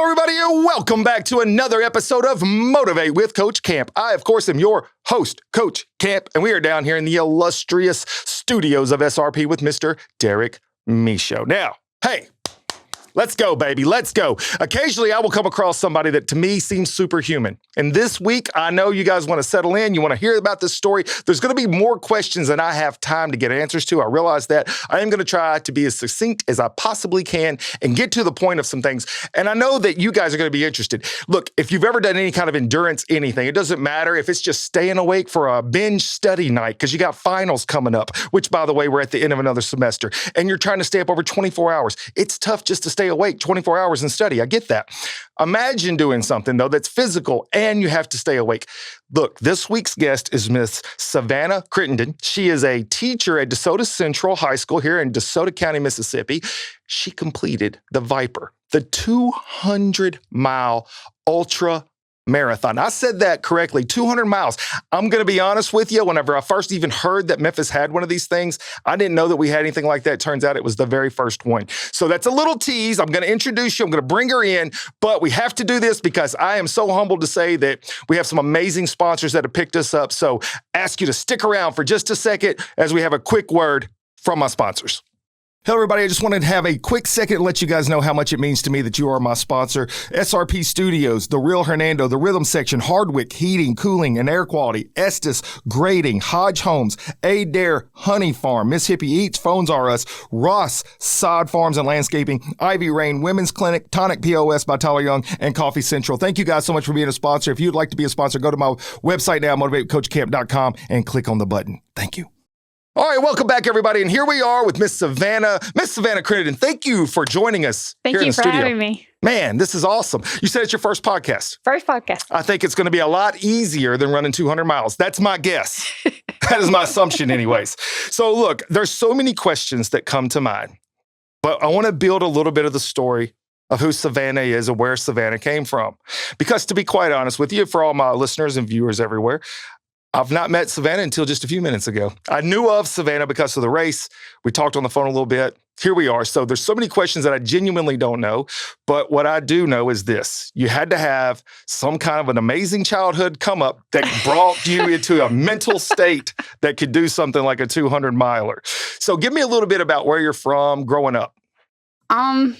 Hello, everybody, and welcome back to another episode of Motivate with Coach Camp. I, of course, am your host, Coach Camp, and we are down here in the illustrious studios of SRP with Mr. Derek Michaud. Now, hey, let's go, baby. Let's go. Occasionally, I will come across somebody that to me seems superhuman. And this week, I know you guys want to settle in. You want to hear about this story. There's going to be more questions than I have time to get answers to. I realize that. I am going to try to be as succinct as I possibly can and get to the point of some things. And I know that you guys are going to be interested. Look, if you've ever done any kind of endurance, anything, it doesn't matter if it's just staying awake for a binge study night because you got finals coming up, which, by the way, we're at the end of another semester, and you're trying to stay up over 24 hours. It's tough just to stay awake 24 hours and study. I get that. Imagine doing something, though, that's physical and you have to stay awake. Look, this week's guest is Miss Savannah Crittenden. She is a teacher at DeSoto Central High School here in DeSoto County, Mississippi. She completed the Viper, the 200-mile ultra marathon. I said that correctly, 200 miles. I'm going to be honest with you. Whenever I first even heard that Memphis had one of these things, I didn't know that we had anything like that. Turns out it was the very first one. So that's a little tease. I'm going to introduce you. I'm going to bring her in, but we have to do this because I am so humbled to say that we have some amazing sponsors that have picked us up. So ask you to stick around for just a second as we have a quick word from my sponsors. Hello, everybody. I just wanted to have a quick second to let you guys know how much it means to me that you are my sponsor. SRP Studios, The Real Hernando, The Rhythm Section, Hardwick, Heating, Cooling, and Air Quality, Estes, Grading, Hodge Homes, Adair, Honey Farm, Miss Hippie Eats, Phones R Us, Ross, Sod Farms and Landscaping, Ivy Rain, Women's Clinic, Tonic POS by Tyler Young, and Coffee Central. Thank you guys so much for being a sponsor. If you'd like to be a sponsor, go to my website now, motivatecoachcamp.com, and click on the button. Thank you. All right, welcome back, everybody. And here we are with Miss Savannah Crittenden. Thank you for joining us here in the studio. Thank you for having me. Man, this is awesome. You said it's your first podcast. First podcast. I think it's going to be a lot easier than running 200 miles. That's my guess. That is my assumption anyways. So look, there's so many questions that come to mind, but I want to build a little bit of the story of who Savannah is and where Savannah came from. Because to be quite honest with you, for all my listeners and viewers everywhere, I've not met Savannah until just a few minutes ago. I knew of Savannah because of the race. We talked on the phone a little bit. Here we are. So there's so many questions that I genuinely don't know. But what I do know is this. You had to have some kind of an amazing childhood come up that brought you into a mental state that could do something like a 200 miler. So give me a little bit about where you're from growing up. I'm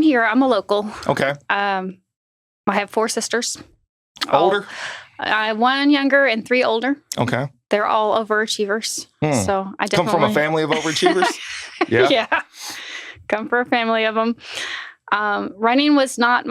here. I'm a local. Okay. I have 4 sisters. Older? One younger and 3 older. Okay. They're all overachievers. So I definitely come from a family of overachievers? Yeah. Yeah. Come from a family of them. Running was not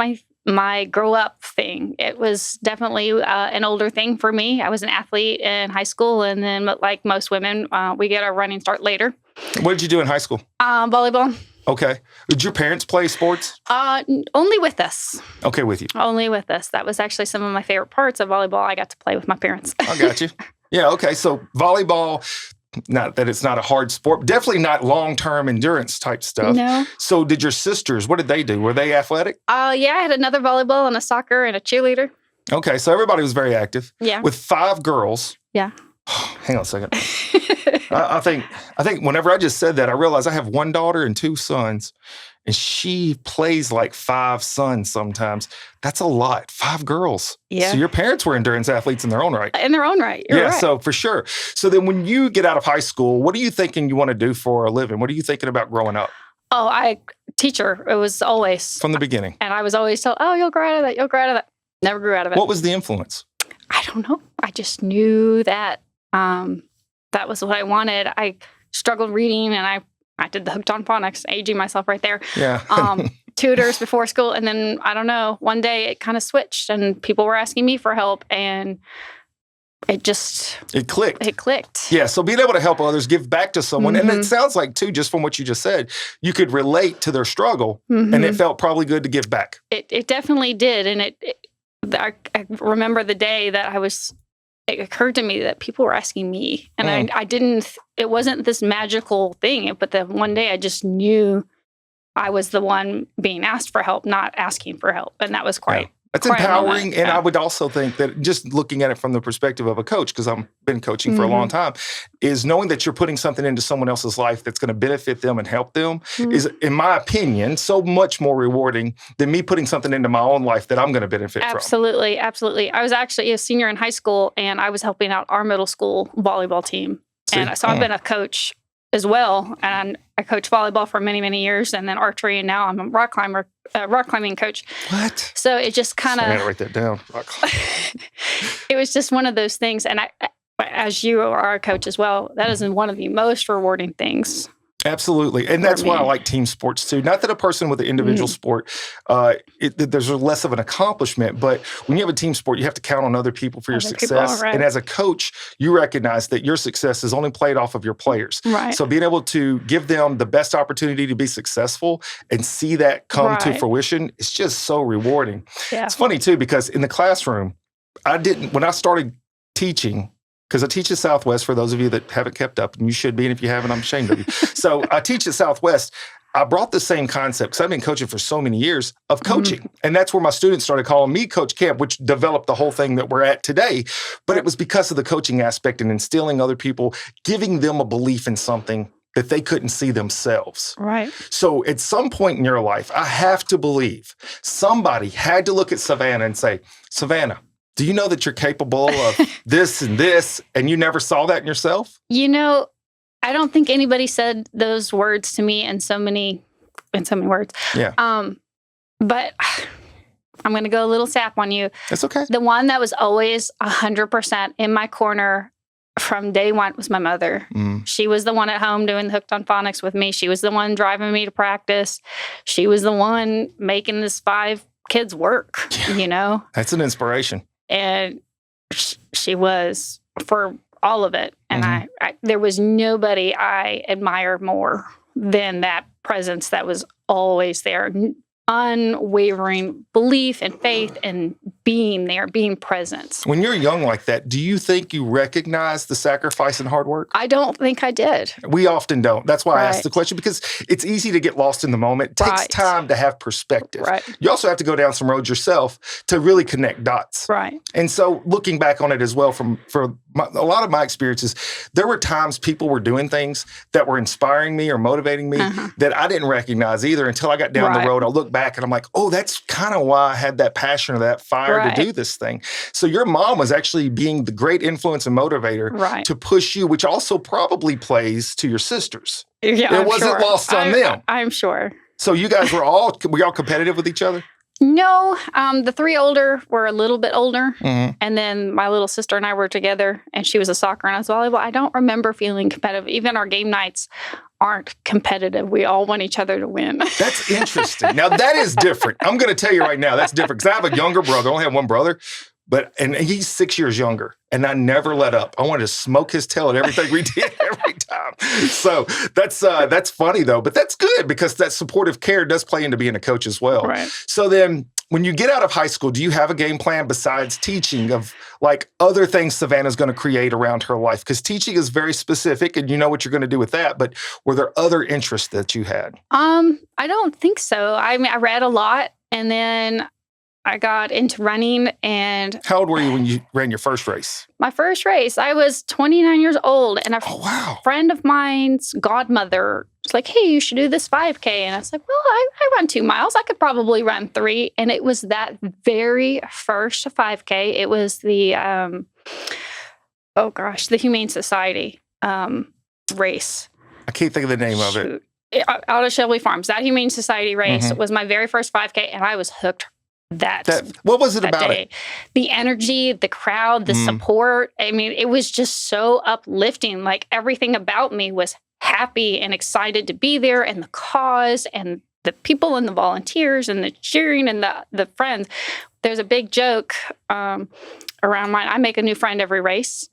my grow up thing. It was definitely an older thing for me. I was an athlete in high school, and then like most women, we get our running start later. What did you do in high school? Volleyball. Okay. Did your parents play sports? Only with us. Okay, with you. Only with us. That was actually some of my favorite parts of volleyball. I got to play with my parents. I got you. Yeah, okay. So volleyball, not that it's not a hard sport, definitely not long-term endurance type stuff. No. So did your sisters, what did they do? Were they athletic? Yeah, I had another volleyball and a soccer and a cheerleader. Okay, so everybody was very active. Yeah. With 5 girls. Yeah. Hang on a second. I think whenever I just said that, I realized I have 1 daughter and 2 sons, and she plays like 5 sons sometimes. That's a lot. 5 girls. Yeah. So your parents were endurance athletes in their own right. In their own right. You're right. So for sure. So then when you get out of high school, what are you thinking you want to do for a living? What are you thinking about growing up? Oh, teacher. It was always. From the beginning. And I was always told, you'll grow out of that. You'll grow out of that. Never grew out of it. What was the influence? I don't know. I just knew that that was what I wanted. I struggled reading, and I did the hooked on phonics, aging myself right there. Yeah. Tutors before school. And then, I don't know, one day it kind of switched and people were asking me for help, and it clicked. It clicked. Yeah. So being able to help others, give back to someone. Mm-hmm. And it sounds like, too, just from what you just said, you could relate to their struggle, and it felt probably good to give back. It definitely did. And I remember the day that it occurred to me that people were asking me, and I didn't, it wasn't this magical thing, but then one day I just knew I was the one being asked for help, not asking for help. And that was quite That's empowering. And I would also think that just looking at it from the perspective of a coach, because I've been coaching for a long time, is knowing that you're putting something into someone else's life that's going to benefit them and help them is, in my opinion, so much more rewarding than me putting something into my own life that I'm going to benefit from. Absolutely. I was actually a senior in high school, and I was helping out our middle school volleyball team. And so I've been a coach as well. And I coached volleyball for many, many years, and then archery, and now I'm a rock climbing coach. What? So it just kind of... I gotta write that down. It was just one of those things. And as you are a coach as well, that is one of the most rewarding things. Absolutely. And that's why I like team sports too. Not that a person with an individual sport, there's less of an accomplishment, but when you have a team sport, you have to count on other people for your success. Right. And as a coach, you recognize that your success is only played off of your players. Right. So being able to give them the best opportunity to be successful and see that come to fruition is just so rewarding. Yeah. It's funny too, because in the classroom, when I started teaching, because I teach at Southwest, for those of you that haven't kept up, and you should be, and if you haven't, I'm ashamed of you. So I teach at Southwest. I brought the same concept, because I've been coaching for so many years, of coaching. And that's where my students started calling me Coach Camp, which developed the whole thing that we're at today. But it was because of the coaching aspect and instilling other people, giving them a belief in something that they couldn't see themselves. Right. So at some point in your life, I have to believe somebody had to look at Savannah and say, Savannah, do you know that you're capable of this, and you never saw that in yourself? You know, I don't think anybody said those words to me in so many words. Yeah. But I'm going to go a little sap on you. That's okay. The one that was always 100% in my corner from day one was my mother. She was the one at home doing the Hooked on Phonics with me. She was the one driving me to practice. She was the one making this 5 kids work, you know? That's an inspiration. And she was for all of it. And I there was nobody I admire more than that presence that was always there. Unwavering belief and faith and being there, being present. When you're young like that, do you think you recognize the sacrifice and hard work? I don't think I did. We often don't. That's why I asked the question, because it's easy to get lost in the moment. It takes time to have perspective. Right. You also have to go down some roads yourself to really connect dots. Right. And so looking back on it as well, a lot of my experiences, there were times people were doing things that were inspiring me or motivating me that I didn't recognize either until I got down the road. I look back and I'm like, oh, that's kind of why I had that passion or that fire to do this thing. So your mom was actually being the great influence and motivator to push you, which also probably plays to your sisters. Yeah, it wasn't lost on them. I'm sure. So you guys were all competitive with each other? No, the 3 older were a little bit older. And then my little sister and I were together, and she was a soccer and I was volleyball. I don't remember feeling competitive. Even our game nights aren't competitive. We all want each other to win. That's interesting. Now, that is different. I'm going to tell you right now, that's different. Because I have a younger brother. I only have one brother. And he's 6 years younger, and I never let up. I wanted to smoke his tail at everything we did every time. So that's funny though, but that's good because that supportive care does play into being a coach as well. Right. So then when you get out of high school, do you have a game plan besides teaching of like other things Savannah's going to create around her life? Because teaching is very specific and you know what you're going to do with that, but were there other interests that you had? I don't think so. I mean, I read a lot, and then I got into running. And how old were you when you ran your first race? My first race, I was 29 years old. And a friend of mine's godmother was like, hey, you should do this 5K. And I was like, well, I run 2 miles. I could probably run 3. And it was that very first 5K. It was the, the Humane Society race. I can't think of the name of it. Out of Shelby Farms. That Humane Society race was my very first 5K. And I was hooked. What was it about it? The energy, the crowd, the support. I mean, it was just so uplifting. Like everything about me was happy and excited to be there, and the cause and the people and the volunteers and the cheering and the friends. There's a big joke around mine. I make a new friend every race.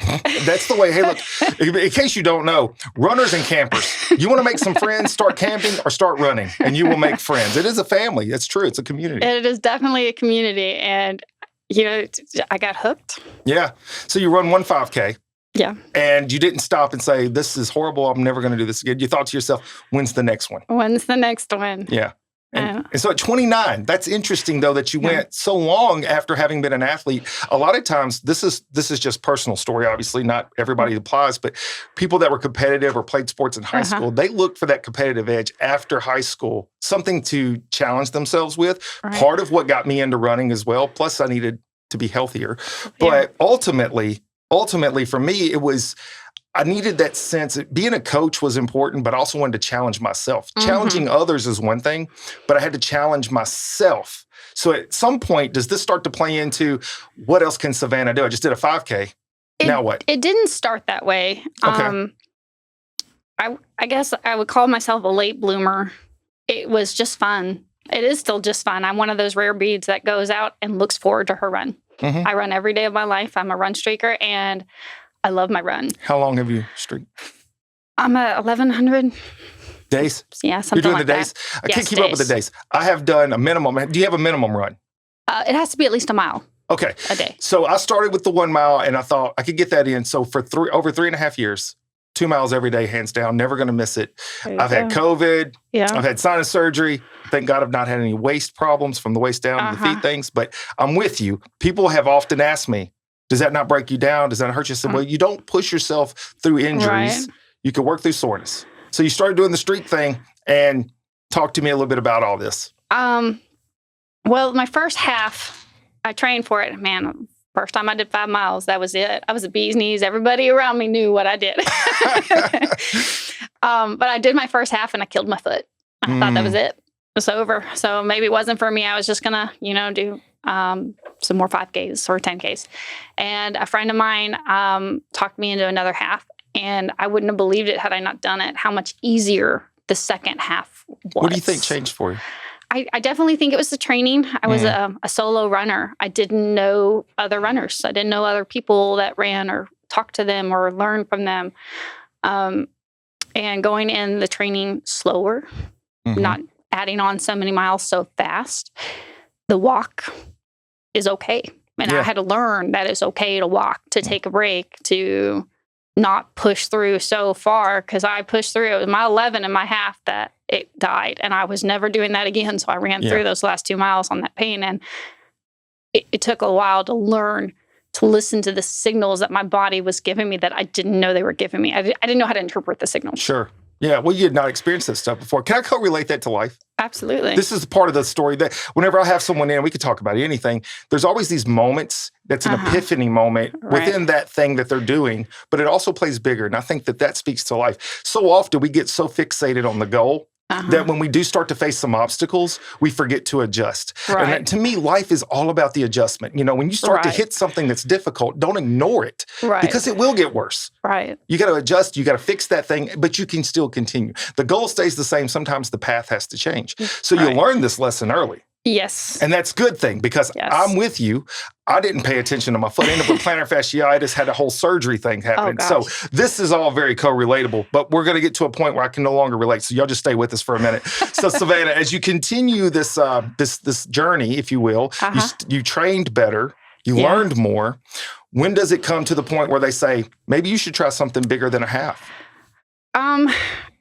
That's the way. Hey, look, in case you don't know, runners and campers, you want to make some friends, start camping or start running, and you will make friends. It is a family. That's true. It's a community. It is definitely a community. And, you know, I got hooked. Yeah. So you run one 5K. Yeah. And you didn't stop and say, this is horrible. I'm never going to do this again. You thought to yourself, when's the next one? When's the next one? Yeah. And so at 29, that's interesting, though, that you went so long after having been an athlete. A lot of times, this is just personal story. Obviously, not everybody applies, but people that were competitive or played sports in high school, they looked for that competitive edge after high school, something to challenge themselves with. Right. Part of what got me into running as well. Plus, I needed to be healthier. But ultimately, for me, it was... I needed that sense. Being a coach was important, but I also wanted to challenge myself. Challenging others is one thing, but I had to challenge myself. So at some point, does this start to play into what else can Savannah do? I just did a 5K. Now what? It didn't start that way. Okay. I guess I would call myself a late bloomer. It was just fun. It is still just fun. I'm one of those rare breeds that goes out and looks forward to her run. I run every day of my life. I'm a run streaker, and I love my run. How long have you streaked? I'm at 1,100 days. Yeah, something like that. You're doing the days? I can't keep up with the days. I have done a minimum. Do you have a minimum run? It has to be at least a mile. Okay. A day. So I started with the 1 mile, and I thought I could get that in. So for over 3.5 years, 2 miles every day, hands down, never going to miss it. I've had COVID. Yeah. I've had sinus surgery. Thank God I've not had any waist problems from the waist down to the feet things. But I'm with you. People have often asked me, does that not break you down? Does that hurt you? I said, well, you don't push yourself through injuries. Right. You can work through soreness. So you started doing the streak thing, and talk to me a little bit about all this. Well, my first half, I trained for it. Man, first time I did 5 miles, that was it. I was a bee's knees. Everybody around me knew what I did. But I did my first half, and I killed my foot. I thought that was it. It was over. So maybe it wasn't for me. I was just going to, do some more 5Ks or 10Ks. And a friend of mine talked me into another half, and I wouldn't have believed it had I not done it, how much easier the second half was. What do you think changed for you? I definitely think it was the training. I was a solo runner. I didn't know other runners. I didn't know other people that ran or talked to them or learned from them. And going in the training slower, not adding on so many miles so fast. The walk is okay. And I had to learn that it's okay to walk, to take a break, to not push through so far, because I pushed through. It was my 11 and my half that it died. And I was never doing that again. So I ran through those last 2 miles on that pain. And it took a while to learn to listen to the signals that my body was giving me that I didn't know they were giving me. I didn't know how to interpret the signals. Sure. Yeah, well, you had not experienced that stuff before. Can I correlate that to life? Absolutely. This is part of the story that whenever I have someone in, we could talk about anything. There's always these moments that's an epiphany moment within that thing that they're doing, but it also plays bigger. And I think that speaks to life. So often we get so fixated on the goal that when we do start to face some obstacles, we forget to adjust. Right. And to me, life is all about the adjustment. When you start to hit something that's difficult, don't ignore it because it will get worse. Right. You got to adjust. You got to fix that thing, but you can still continue. The goal stays the same. Sometimes the path has to change. So you learn this lesson early. Yes. And that's a good thing because I'm with you. I didn't pay attention to my foot. I ended up with plantar fasciitis, had a whole surgery thing happen. So this is all very co-relatable, but we're going to get to a point where I can no longer relate. So y'all just stay with us for a minute. So Savannah, as you continue this this journey, if you will, you trained better, you learned more. When does it come to the point where they say, maybe you should try something bigger than a half?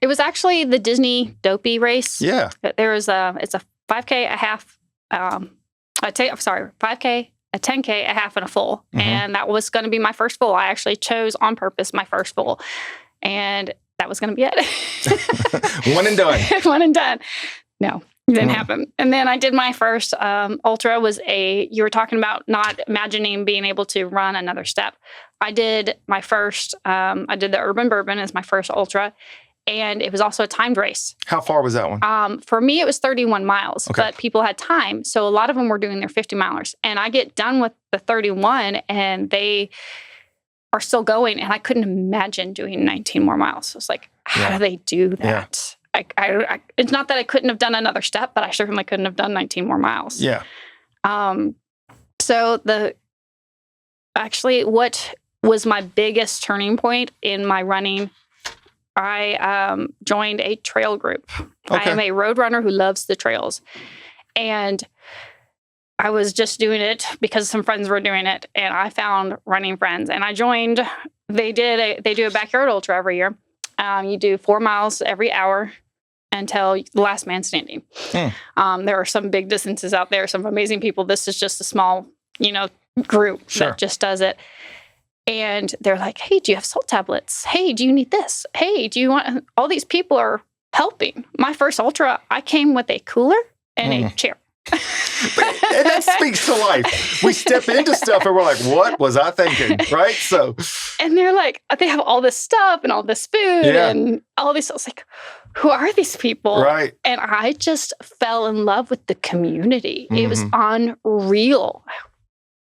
It was actually the Disney Dopey race. Yeah. There was it's a 5K, a half, 5K, a 10K, a half, and a full. And that was going to be my first full. I actually chose on purpose my first full. And that was going to be it. One and done. One and done. No, it didn't happen. And then I did my first ultra you were talking about not imagining being able to run another step. I did my first, I did the Urban Bourbon as my first ultra. And it was also a timed race. How far was that one? For me, it was 31 miles, but people had time. So a lot of them were doing their 50 milers. And I get done with the 31 and they are still going. And I couldn't imagine doing 19 more miles. I was like, how do they do that? I it's not that I couldn't have done another step, but I certainly couldn't have done 19 more miles. Yeah. So what was my biggest turning point in my running, I joined a trail group. I am a road runner who loves the trails. And I was just doing it because some friends were doing it. And I found running friends. And I joined, they do a backyard ultra every year. You do 4 miles every hour. until the last man standing. There are some big distances out there, some amazing people. This is just a small, group that just does it. And they're like, hey, do you have salt tablets? Hey, do you need this? Hey, do you want... All these people are helping. My first ultra, I came with a cooler and a chair. And that speaks to life. We step into stuff and we're like, what was I thinking? Right? So, and they're like, they have all this stuff and all this food and all these. I was like, who are these people? Right. And I just fell in love with the community. It was unreal.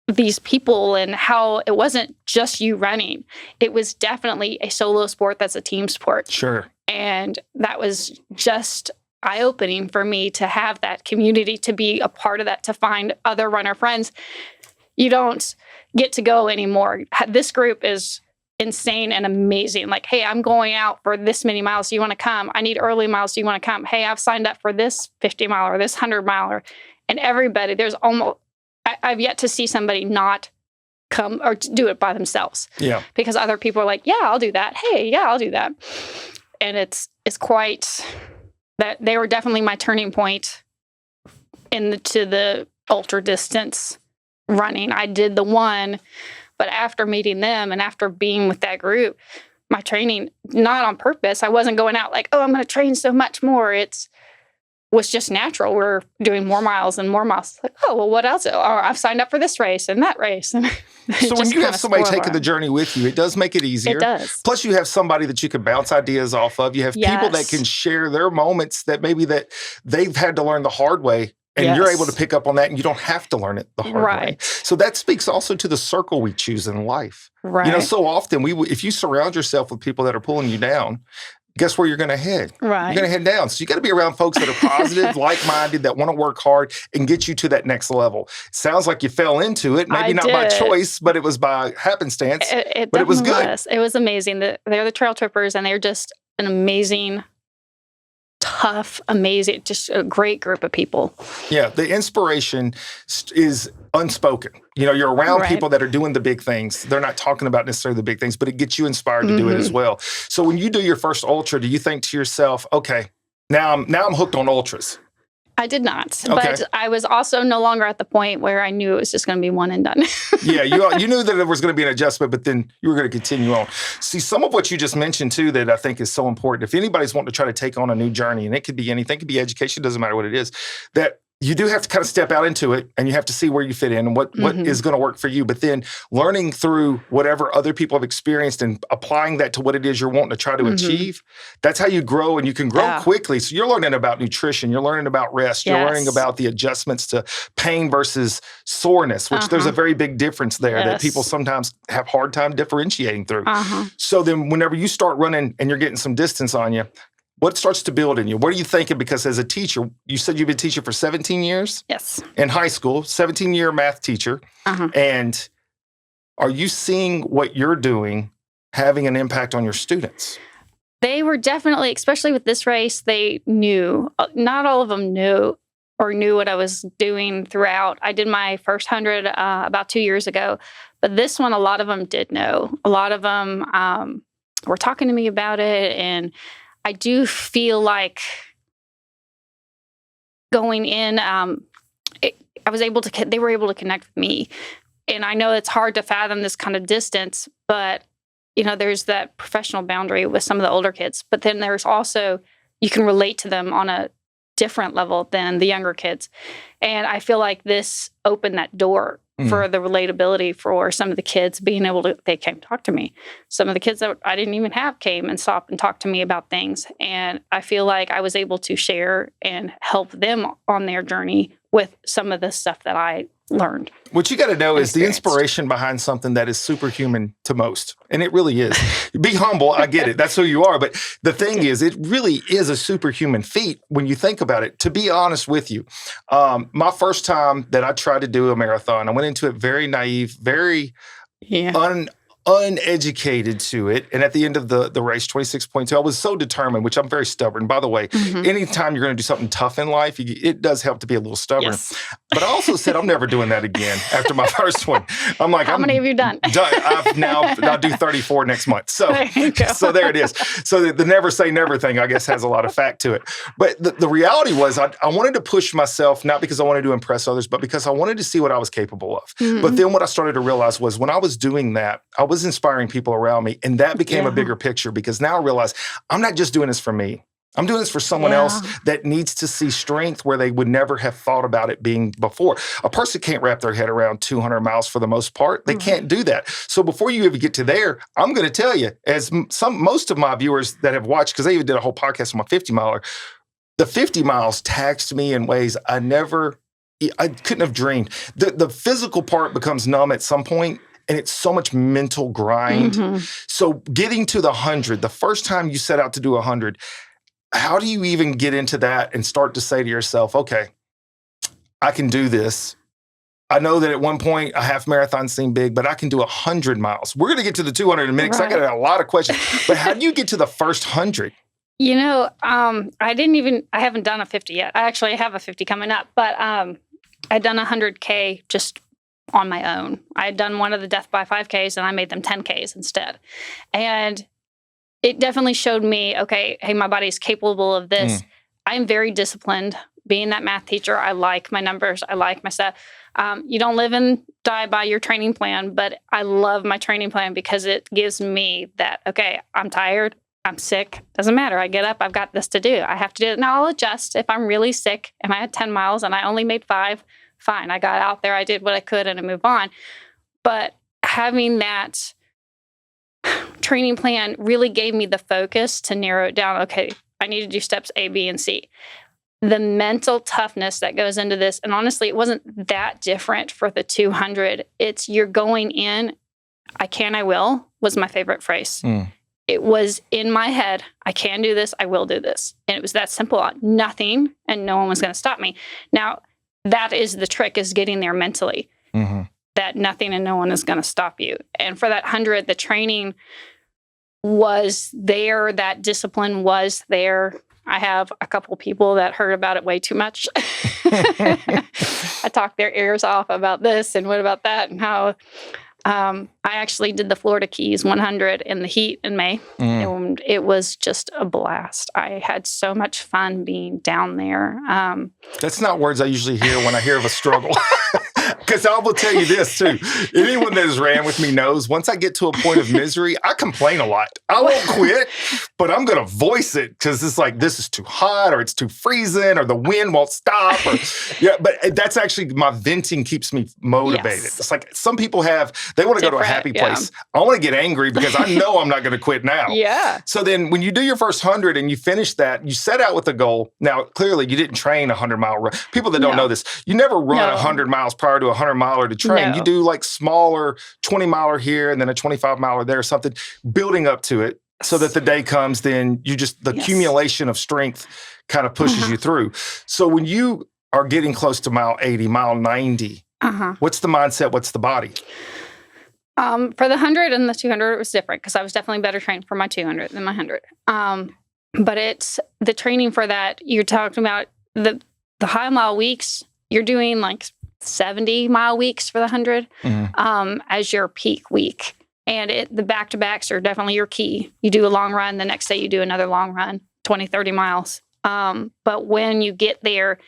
These people and how it wasn't just you running. It was definitely a solo sport that's a team sport. Sure. And that was just eye-opening for me to have that community, to be a part of that, to find other runner friends. You don't get to go anymore. This group is insane and amazing. Like, hey, I'm going out for this many miles. Do you want to come? I need early miles. Do you want to come? Hey, I've signed up for this 50 mile or this 100 miler. And everybody, there's almost... I've yet to see somebody not come or do it by themselves. Yeah. Because other people are like, yeah, I'll do that. Hey, yeah, I'll do that. And it's quite that they were definitely my turning point to the ultra distance running. I did the one, but after meeting them and after being with that group, my training, not on purpose, I wasn't going out like, oh, I'm going to train so much more. Was just natural. We're doing more miles and more miles. Like, oh, well, what else? Oh, I've signed up for this race and that race. And so when you have somebody taking the journey with you, it does make it easier. It does. Plus, you have somebody that you can bounce ideas off of. You have people that can share their moments that maybe that they've had to learn the hard way. And you're able to pick up on that, and you don't have to learn it the hard way. So that speaks also to the circle we choose in life. Right. So often, if you surround yourself with people that are pulling you down, guess where you're going to head? Right. You're going to head down. So you got to be around folks that are positive, like-minded, that want to work hard and get you to that next level. Sounds like you fell into it, maybe not by choice, but it was by happenstance. But it was good. It was amazing. They're the trail trippers, and they're just an amazing, tough, amazing, just a great group of people. Yeah, the inspiration is unspoken. You're around people that are doing the big things. They're not talking about necessarily the big things, but it gets you inspired to do it as well. So when you do your first ultra, do you think to yourself, okay, now I'm hooked on ultras? I did not, but I was also no longer at the point where I knew it was just going to be one and done. You knew that there was going to be an adjustment, but then you were going to continue on. See, some of what you just mentioned too that I think is so important. If anybody's wanting to try to take on a new journey, and it could be anything, it could be education, doesn't matter what it is, that you do have to kind of step out into it, and you have to see where you fit in and what is going to work for you. But then learning through whatever other people have experienced and applying that to what it is you're wanting to try to achieve, that's how you grow, and you can grow quickly. So you're learning about nutrition, you're learning about rest, you're learning about the adjustments to pain versus soreness, which there's a very big difference there that people sometimes have hard time differentiating through. So then whenever you start running and you're getting some distance on you, what starts to build in you? What are you thinking? Because as a teacher, you said you've been teaching for 17 years? Yes. In high school, 17-year math teacher. And are you seeing what you're doing having an impact on your students? They were definitely, especially with this race, they knew. Not all of them knew what I was doing throughout. I did my first 100 about 2 years ago. But this one, a lot of them did know. A lot of them were talking to me about it, and I do feel like going in, they were able to connect with me. And I know it's hard to fathom this kind of distance, but, there's that professional boundary with some of the older kids. But then there's also, you can relate to them on a different level than the younger kids. And I feel like this opened that door for the relatability for some of the kids being able to, they came talk to me. Some of the kids that I didn't even have came and stopped and talked to me about things. And I feel like I was able to share and help them on their journey with some of the stuff that I learned. What you got to know is the inspiration behind something that is superhuman to most. And it really is. Be humble. I get it. That's who you are. But the thing is, it really is a superhuman feat when you think about it. To be honest with you, my first time that I tried to do a marathon, I went into it very naive, very uneducated to it. And at the end of the race, 26.2, I was so determined, which I'm very stubborn. By the way, anytime you're going to do something tough in life, it does help to be a little stubborn. Yes. But I also said, I'm never doing that again after my first one. I'm like, How many have you done? I'll do 34 next month. So there it is. So the never say never thing, I guess, has a lot of fact to it. But the reality was I wanted to push myself, not because I wanted to impress others, but because I wanted to see what I was capable of. But then what I started to realize was when I was doing that, I was inspiring people around me. And that became a bigger picture because now I realize I'm not just doing this for me. I'm doing this for someone else that needs to see strength where they would never have thought about it being before. A person can't wrap their head around 200 miles for the most part. They can't do that. So before you even get to there, I'm going to tell you, as most of my viewers that have watched, because they even did a whole podcast on my 50 miler, the 50 miles taxed me in ways I couldn't have dreamed. The physical part becomes numb at some point. And it's so much mental grind. So getting to the 100, the first time you set out to do 100, how do you even get into that and start to say to yourself, okay, I can do this. I know that at one point a half marathon seemed big, but I can do 100 miles. We're going to get to the 200 in a minute because I got a lot of questions. But how do you get to the first 100? You know, I haven't done a 50 yet. I actually have a 50 coming up, but I'd done 100K just on my own. I had done one of the Death by 5Ks and I made them 10Ks instead. And it definitely showed me, okay, hey, my body's capable of this. I'm very disciplined. Being that math teacher, I like my numbers. I like my stuff. You don't live and die by your training plan, but I love my training plan because it gives me that, okay, I'm tired. I'm sick. Doesn't matter. I get up. I've got this to do. I have to do it. Now I'll adjust. If I'm really sick and I had 10 miles and I only made 5, fine. I got out there. I did what I could and I moved on. But having that training plan really gave me the focus to narrow it down. Okay, I need to do steps A, B, and C. The mental toughness that goes into this, and honestly, it wasn't that different for the 200. It's you're going in, I can, I will, was my favorite phrase. It was in my head, I can do this, I will do this. And it was that simple. Nothing, and no one was going to stop me. Now, that is the trick, is getting there mentally. That nothing and no one is going to stop you. And for that 100, the training was there. That discipline was there. I have a couple people that heard about it way too much. I talked their ears off about this and what about that and how I actually did the Florida Keys 100 in the heat in May. And it was just a blast. I had so much fun being down there. That's not words I usually hear when I hear of a struggle. Because I will tell you this, too. Anyone that has ran with me knows once I get to a point of misery, I complain a lot. I won't quit, but I'm going to voice it because it's like, this is too hot or it's too freezing or the wind won't stop. But that's actually, my venting keeps me motivated. Yes. It's like some people they want to go to a happy place. I want to get angry because I know I'm not going to quit now. So then when you do your first 100 and you finish that, you set out with a goal. Now, clearly, you didn't train a 100-mile run. People that don't know this, you never run 100 miles prior to a 100-miler to train. You do like smaller 20-miler here and then a 25-miler there or something, building up to it so that the day comes, then the accumulation of strength kind of pushes you through. So when you are getting close to mile 80, mile 90, what's the mindset? What's the body? For the 100 and the 200, it was different because I was definitely better trained for my 200 than my 100. But it's the training for that. You're talking about the high mile weeks. You're doing like 70-mile weeks for the 100 as your peak week. And the back-to-backs are definitely your key. You do a long run. The next day you do another long run, 20, 30 miles. But when you get there,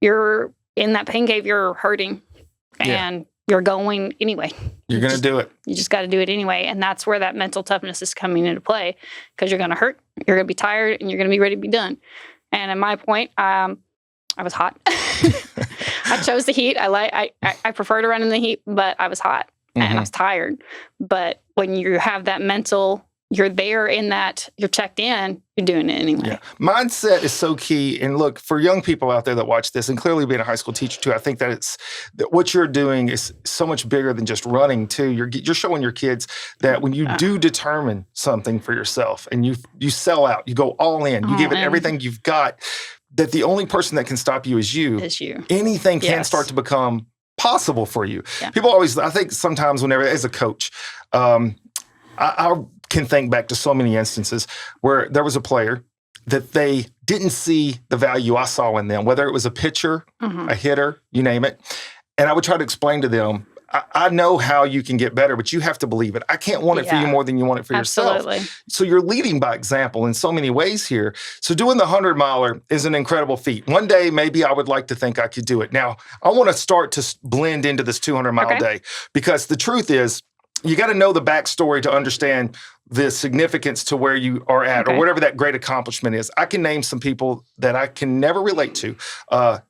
you're in that pain cave, you're hurting. And you're going anyway. You're going to do it. You just got to do it anyway. And that's where that mental toughness is coming into play because you're going to hurt, you're going to be tired, and you're going to be ready to be done. And at my point, I was hot. I chose the heat. I prefer to run in the heat, but I was hot and I was tired. But when you have that mental, you're there in that, you're checked in, you're doing it anyway. Mindset is so key. And look, for young people out there that watch this, and clearly being a high school teacher too, I think that what you're doing is so much bigger than just running too. You're showing your kids that when you do determine something for yourself and you sell out, you go all in, you give it everything you've got, that the only person that can stop you is you. Anything can start to become possible for you. People always, I think sometimes whenever, as a coach, I can think back to so many instances where there was a player that they didn't see the value I saw in them, whether it was a pitcher, a hitter, you name it. And I would try to explain to them, I know how you can get better, but you have to believe it. I can't want it for you more than you want it for yourself. So you're leading by example in so many ways here. So doing the 100-miler is an incredible feat. One day, maybe I would like to think I could do it. Now, I want to start to blend into this 200-mile day, because the truth is, you got to know the backstory to understand the significance to where you are at, or whatever that great accomplishment is. I can name some people that I can never relate to.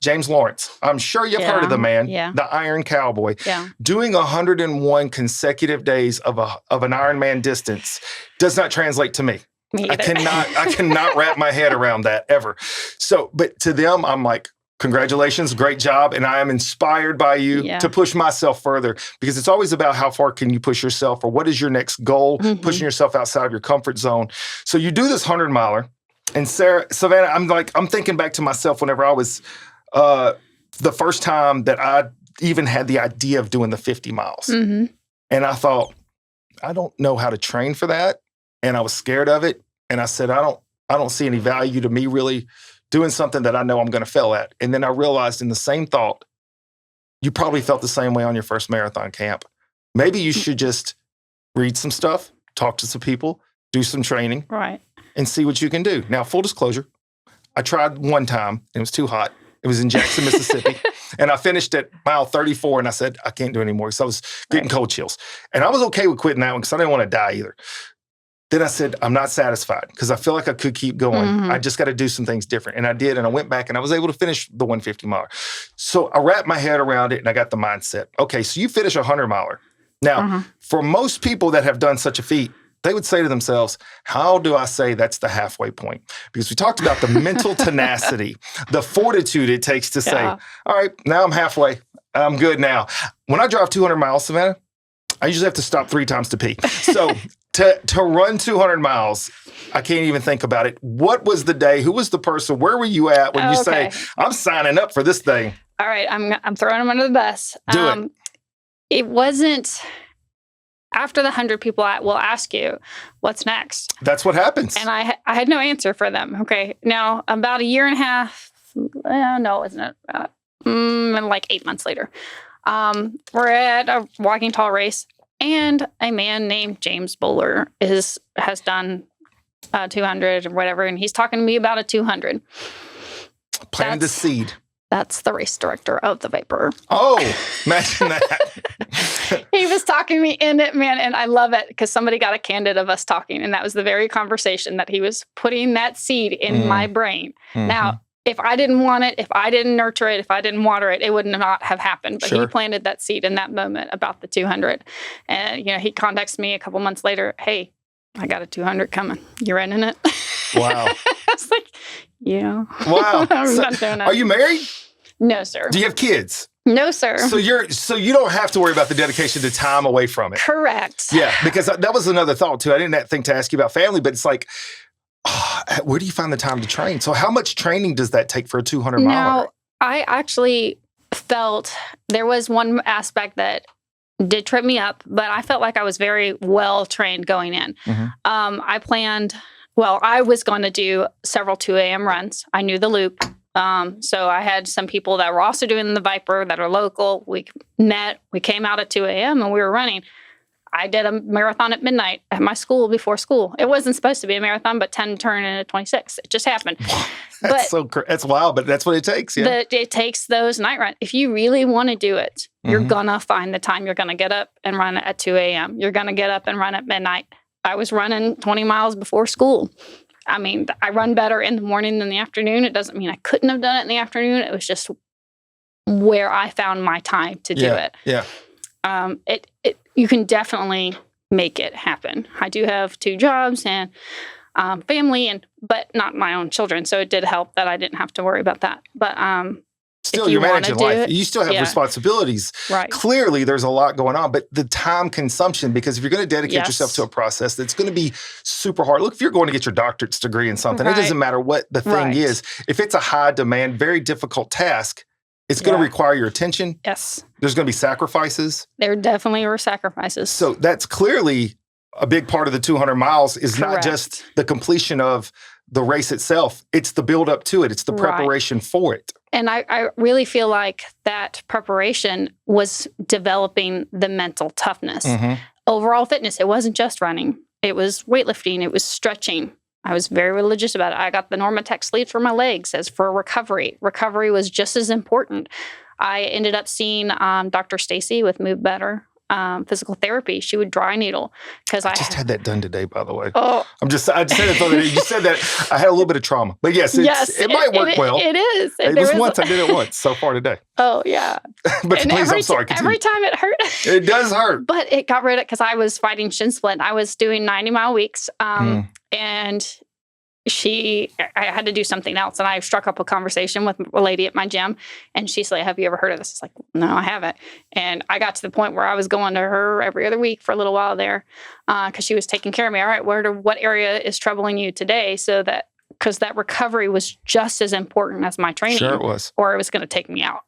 James Lawrence. I'm sure you've heard of the man, the Iron Cowboy. Doing 101 consecutive days of an Ironman distance does not translate to me. I cannot wrap my head around that ever. So, but to them, I'm like, congratulations, great job. And I am inspired by you to push myself further, because it's always about how far can you push yourself, or what is your next goal, pushing yourself outside of your comfort zone. So you do this 100-miler. And Savannah, I'm thinking back to myself whenever I was, the first time that I even had the idea of doing the 50 miles. And I thought, I don't know how to train for that. And I was scared of it. And I said, I don't see any value to me really doing something that I know I'm going to fail at. And then I realized in the same thought, you probably felt the same way on your first marathon camp. Maybe you should just read some stuff, talk to some people, do some training, and see what you can do. Now, full disclosure, I tried one time, and it was too hot. It was in Jackson, Mississippi. And I finished at mile 34, and I said, I can't do it anymore, because I was getting cold chills. And I was okay with quitting that one, because I didn't want to die either. Then I said, I'm not satisfied, because I feel like I could keep going. I just got to do some things different. And I did. And I went back and I was able to finish the 150 miler. So I wrapped my head around it and I got the mindset. Okay, so you finish a 100 miler. Now, for most people that have done such a feat, they would say to themselves, how do I say that's the halfway point? Because we talked about the mental tenacity, the fortitude it takes to say, all right, now I'm halfway. I'm good now. When I drive 200 miles, Savannah, I usually have to stop 3 times to pee. So to run 200 miles, I can't even think about it. What was the day? Who was the person? Where were you at when you say, I'm signing up for this thing? All right, I'm throwing them under the bus. Do it. It wasn't after the 100 people will ask you, what's next? That's what happens. And I had no answer for them. Okay, now about a year and a half, no, isn't it? Like 8 months later, we're at a walking tall race. And a man named James Bowler has done 200 or whatever, and he's talking to me about a 200. Planted the seed. That's the race director of the Viper. Oh, imagine that. He was talking me in it, man, and I love it, because somebody got a candid of us talking, and that was the very conversation that he was putting that seed in my brain. Now, if I didn't want it, if I didn't nurture it, if I didn't water it, it would not have happened. But he planted that seed in that moment about the 200. And, he contacts me a couple months later. Hey, I got a 200 coming. You running it? Wow. I was like, yeah. Wow. I'm not doing that. Are you married? No, sir. Do you have kids? No, sir. So you don't have to worry about the dedication to time away from it. Correct. Yeah, because that was another thought too. I didn't think to ask you about family, but it's like, where do you find the time to train? So how much training does that take for a 200 miler? Now, I actually felt there was one aspect that did trip me up, but I felt like I was very well trained going in. I was going to do several 2 a.m. runs. I knew the loop. So I had some people that were also doing the Viper that are local. We met, we came out at 2 a.m. and we were running. I did a marathon at midnight at my school before school. It wasn't supposed to be a marathon, but 10 turned into 26. It just happened. That's wild, but that's what it takes. Yeah. It takes those night runs. If you really want to do it, you're going to find the time you're going to get up and run at 2 a.m. You're going to get up and run at midnight. I was running 20 miles before school. I mean, I run better in the morning than the afternoon. It doesn't mean I couldn't have done it in the afternoon. It was just where I found my time to do it. Yeah. You can definitely make it happen. I do have 2 jobs and family, but not my own children. So it did help that I didn't have to worry about that. But still, you're managing life. You still have responsibilities. Right. Clearly, there's a lot going on, but the time consumption, because if you're going to dedicate yourself to a process that's going to be super hard. Look, if you're going to get your doctorate's degree in something, it doesn't matter what the thing is. If it's a high demand, very difficult task, it's going to require your attention. Yes. There's going to be sacrifices. There definitely were sacrifices. So that's clearly a big part of the 200 miles is Correct. not just the completion of the race itself. It's the build up to it. It's the preparation for it. And I really feel like that preparation was developing the mental toughness. Overall fitness, it wasn't just running. It was weightlifting. It was stretching. I was very religious about it. I got the Normatec sleeves for my legs. As for recovery, recovery was just as important. I ended up seeing Dr. Stacy with Move Better physical therapy. She would dry needle because I just had that done today, by the way. Oh, I just said it. You said that I had a little bit of trauma, but yes, it might work well. It is. It was once. I did it once so far today. Oh yeah. But please, I'm sorry. Continue. Every time it hurt. It does hurt. But it got rid of it because I was fighting shin splint. I was doing 90-mile weeks, and I had to do something else. And I struck up a conversation with a lady at my gym, and she's like, have you ever heard of this? It's like, no, I haven't. And I got to the point where I was going to her every other week for a little while there because she was taking care of me. All right, what area is troubling you today? Because that recovery was just as important as my training. Sure it was. Or it was going to take me out.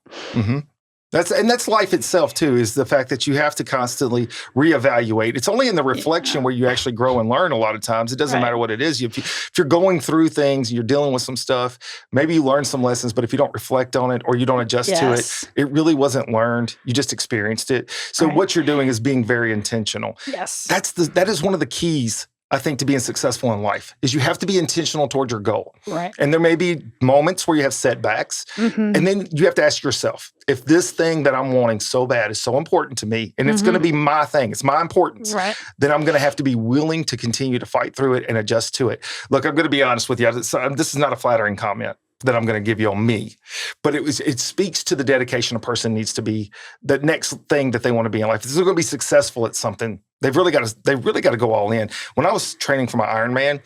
That's life itself too, is the fact that you have to constantly reevaluate. It's only in the reflection where you actually grow and learn a lot of times. It doesn't matter what it is. If you're going through things, you're dealing with some stuff, maybe you learn some lessons, but if you don't reflect on it or you don't adjust to it, it really wasn't learned. You just experienced it. So what you're doing is being very intentional. Yes. That is one of the keys, I think, to being successful in life, is you have to be intentional towards your goal. Right. And there may be moments where you have setbacks. And then you have to ask yourself, if this thing that I'm wanting so bad is so important to me, and it's going to be my thing, it's my importance, then I'm going to have to be willing to continue to fight through it and adjust to it. Look, I'm going to be honest with you. This is not a flattering comment that I'm going to give you on me, but it speaks to the dedication a person needs to be, the next thing that they want to be in life. If they're going to be successful at something, they've really got to go all in. When I was training for my Ironman,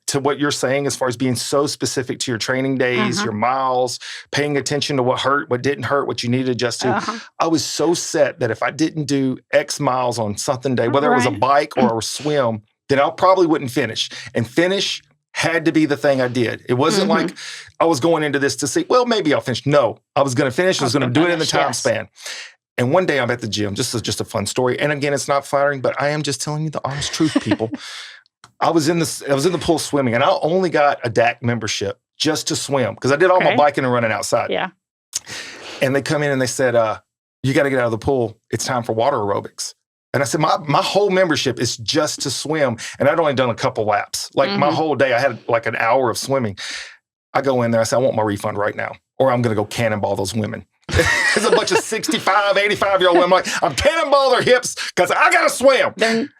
to what you're saying as far as being so specific to your training days, your miles, paying attention to what hurt, what didn't hurt, what you needed to adjust to, I was so set that if I didn't do X miles on something day, whether it was a bike or a swim, then I probably wouldn't finish. And finish had to be the thing I did. It wasn't like I was going into this to see, well, maybe I'll finish. No, I was going to finish. I was going to do it in the time span. And one day I'm at the gym. Just a fun story. And again, it's not flattering, but I am just telling you the honest truth, people. I was in the pool swimming, and I only got a DAC membership just to swim because I did all my biking and running outside. Yeah. And they come in and they said, you got to get out of the pool. It's time for water aerobics. And I said, my whole membership is just to swim. And I'd only done a couple laps. Like my whole day, I had like an hour of swimming. I go in there, I say, I want my refund right now, or I'm going to go cannonball those women. There's a bunch of 65, 85-year-old women. I'm cannonball their hips because I got to swim.